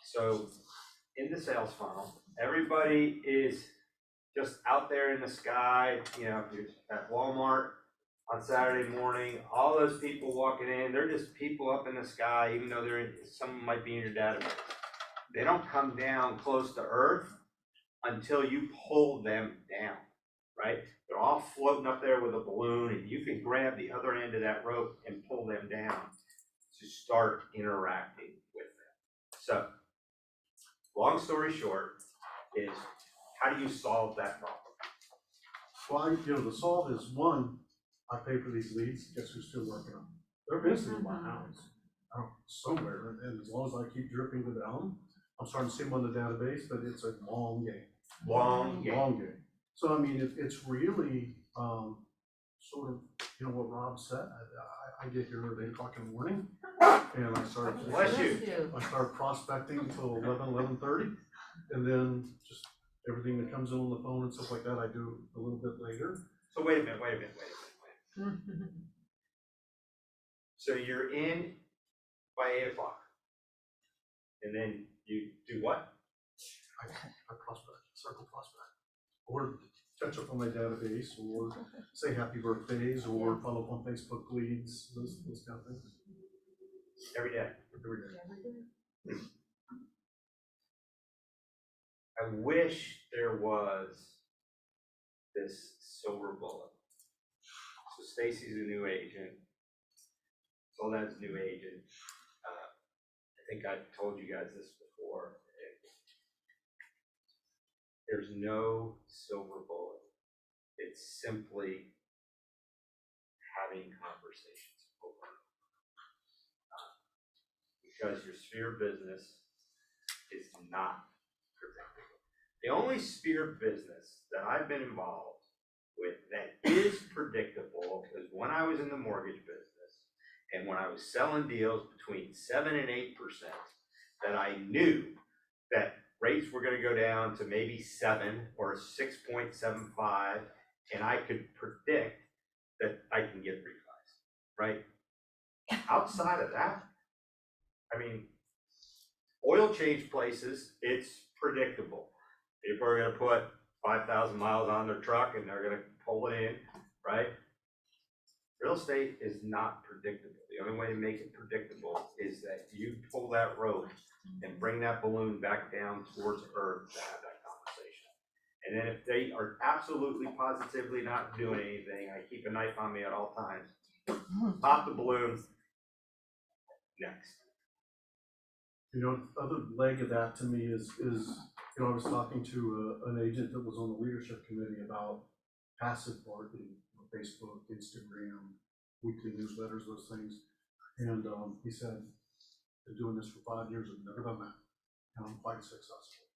So in the sales funnel, everybody is just out there in the sky, you know, you're at Walmart on Saturday morning, all those people walking in, they're just people up in the sky, even though some might be in your database. They don't come down close to Earth until you pull them down, right? They're all floating up there with a balloon, and you can grab the other end of that rope and pull them down to start interacting with them. So, long story short is, how do you solve that problem? Well, the solve is one, I pay for these leads, guess who's still working on them? They're basically in my house, somewhere, and as long as I keep dripping to them, I'm starting to see them on the database, but it's a long game. Long game. So, I mean, it's really sort of, what Rob said. I get here at 8 o'clock in the morning, and I start prospecting until 11:30, and then just everything that comes in on the phone and stuff like that, I do a little bit later. So wait a minute. So you're in by 8 o'clock, and then you do what? I circle prospect, or catch up on my database, or say happy birthdays, or follow up on Facebook leads, those kind of things. Every day. I wish there was this silver bullet. So Stacy's a new agent. Soledad's a new agent. I think I told you guys this before. There's no silver bullet. It's simply having conversations over and over. Because your sphere of business is not predictable. The only sphere of business that I've been involved with that is predictable is when I was in the mortgage business and when I was selling deals between 7 and 8%, that I knew that rates were going to go down to maybe 7 or 6.75, and I could predict that I can get refis, right? Outside of that, I mean, oil change places, it's predictable. People are going to put 5,000 miles on their truck and they're going to pull it in, right? Real estate is not predictable. The only way to make it predictable is that you pull that rope and bring that balloon back down towards Earth to have that conversation. And then if they are absolutely positively not doing anything, I keep a knife on me at all times. Pop the balloon. Next. The other leg of that to me is I was talking to an agent that was on the leadership committee about passive marketing, Facebook, Instagram, weekly newsletters, those things. And he said, been doing this for 5 years, I've never done that, and I'm quite successful.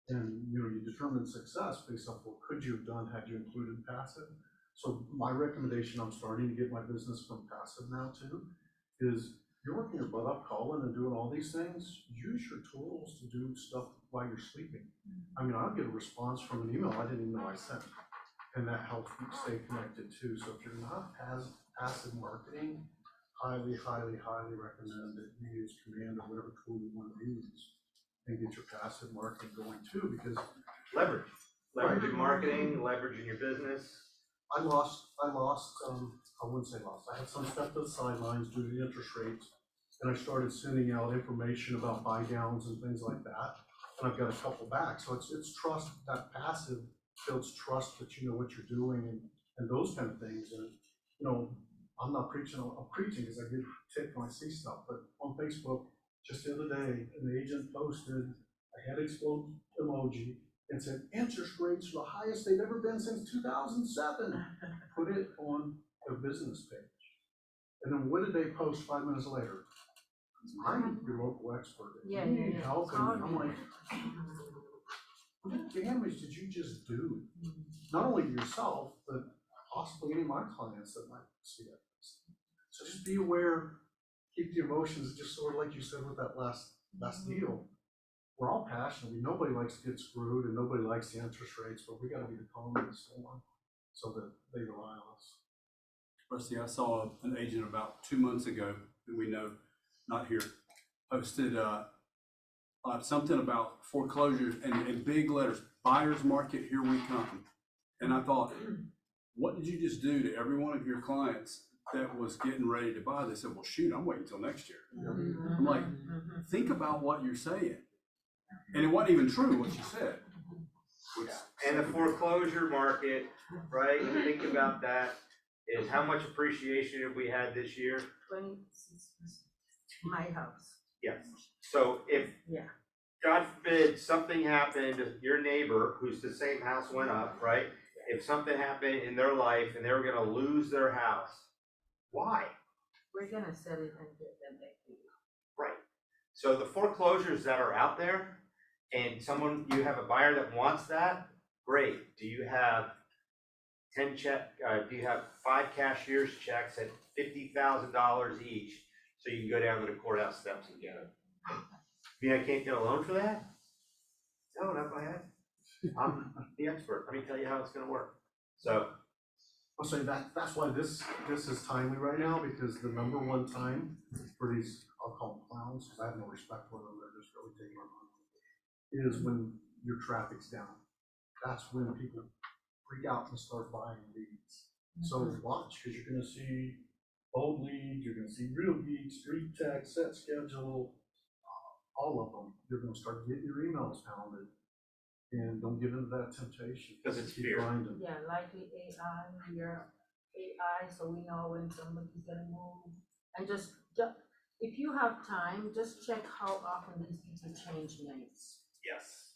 And you determine success based off what could you have done had you included passive. So my recommendation, I'm starting to get my business from passive now too, is you're working your butt up, calling and doing all these things, use your tools to do stuff while you're sleeping. I mean, I'll get a response from an email I didn't even know I sent, and that helps me stay connected too. So if you're not passive marketing, highly recommend that you use Command or whatever tool you want to use and get your passive marketing going too, because Leveraging marketing, leveraging your business. I wouldn't say lost, I had some stuff to the sidelines due to the interest rates, and I started sending out information about buy downs and things like that, and I've got a couple back, so it's trust. That passive builds trust that you know what you're doing and those kind of things, and you know, I'm not preaching, I'm preaching because I get ticked when I see stuff, but on Facebook, just the other day, an agent posted a head explode emoji and said, interest rates are the highest they've ever been since 2007. Put it on their business page. And then what did they post 5 minutes later? I'm your local expert. If you need help, and I'm like, what damage did you just do? Not only to yourself, but possibly any of my clients that might see it. So just be aware, keep the emotions, just sort of like you said with that last deal. We're all passionate. Nobody likes to get screwed and nobody likes the interest rates, but we gotta be the calm and the storm so that they rely on us. Rusty, I saw an agent about 2 months ago that we know, not here, posted something about foreclosures and in big letters, buyer's market, here we come. And I thought, what did you just do to every one of your clients that was getting ready to buy? They said, well, shoot, I'm waiting until next year. I'm like, think about what you're saying. And it wasn't even true what you said. And the foreclosure market, right, you think about that, is how much appreciation have we had this year? 26, my house. Yes. So if, God forbid, something happened, your neighbor, who's the same house went up, right? If something happened in their life and they were gonna lose their house, why? We're gonna sell it and get them back to you. Right. So the foreclosures that are out there, and you have a buyer that wants that, great. Do you have 10 do you have 5 cashier's checks at $50,000 each, so you can go down to the courthouse steps and get it? You mean I can't get a loan for that? No, not by hand. I'm the expert. Let me tell you how it's gonna work. So I'll say that's why this is timely right now, because the number one time for these, I'll call them clowns, because I have no respect for them, they're just really taking our money, is when your traffic's down. That's when people freak out and start buying leads. So watch, because you're gonna see old leads, you're gonna see real leads, street text, set schedule, all of them. You're gonna start getting your emails pounded. And don't give into that temptation. Because it's keep fear. grinding. Yeah, likely AI, your AI, so we know when somebody's gonna move. And just, if you have time, just check how often these people change names. yes.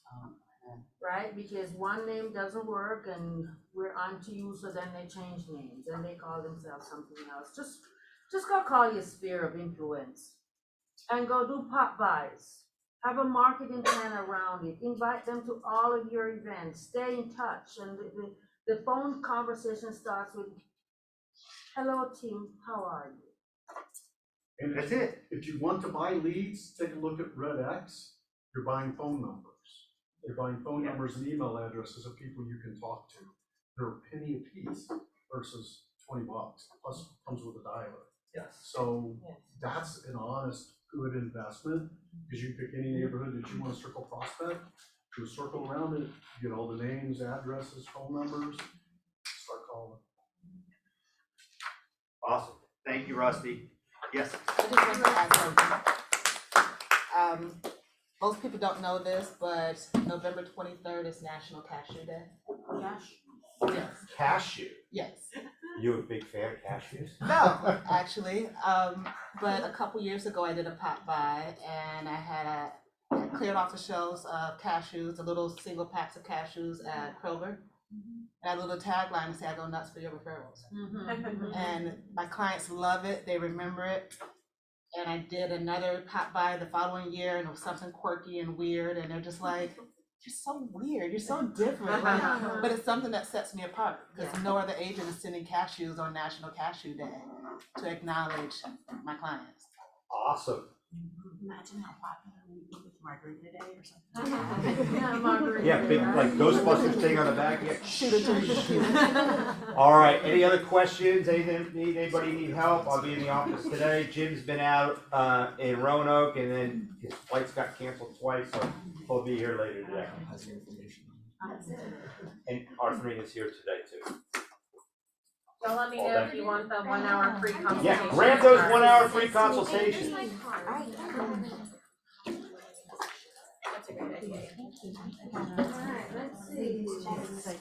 Right, because one name doesn't work and we're on to you, so then they change names and they call themselves something else. Just go call your sphere of influence and go do pop buys. Have a marketing plan around it. Invite them to all of your events. Stay in touch, and the phone conversation starts with, "Hello, Tim. How are you?" And that's it. If you want to buy leads, take a look at Red X. You're buying phone numbers. You're buying phone numbers and email addresses of people you can talk to. They're a penny a piece versus $20. Plus comes with a dialer. Yes. So that's an honest, good investment, because you pick any neighborhood that you want to circle prospect, do a circle around it, get all the names, addresses, phone numbers, start calling. Awesome. Thank you, Rusty. Yes. I just want to add something. Most people don't know this, but November 23rd is National Cashew Day. Cash? Yes. Cashew. Yes. You a big fan of cashews? No, actually, but a couple years ago I did a pop by and I cleared off the shelves of cashews, the little single packs of cashews at Kroger. And I had a little tagline to say, "I go nuts for your referrals." And my clients love it, they remember it. And I did another pop by the following year and it was something quirky and weird and they're just like, you're so weird, you're so different, like, but it's something that sets me apart, because no other agent is sending cashews on National Cashew Day to acknowledge my clients. Awesome. Imagine how popular we would be with Margarita Day or something. Yeah, Margarita. Yeah, big like Ghostbusters thing on the back, yeah. Shoot it to the computer. All right, any other questions? Anybody need help? I'll be in the office today. Jim's been out in Roanoke, and then his flights got canceled twice, so he'll be here later today. And Arthurina's here today too. So let me know if you want the 1 hour free consultation. Yeah, grab those 1 hour free consultations. That's a great idea. Alright, let's see. So,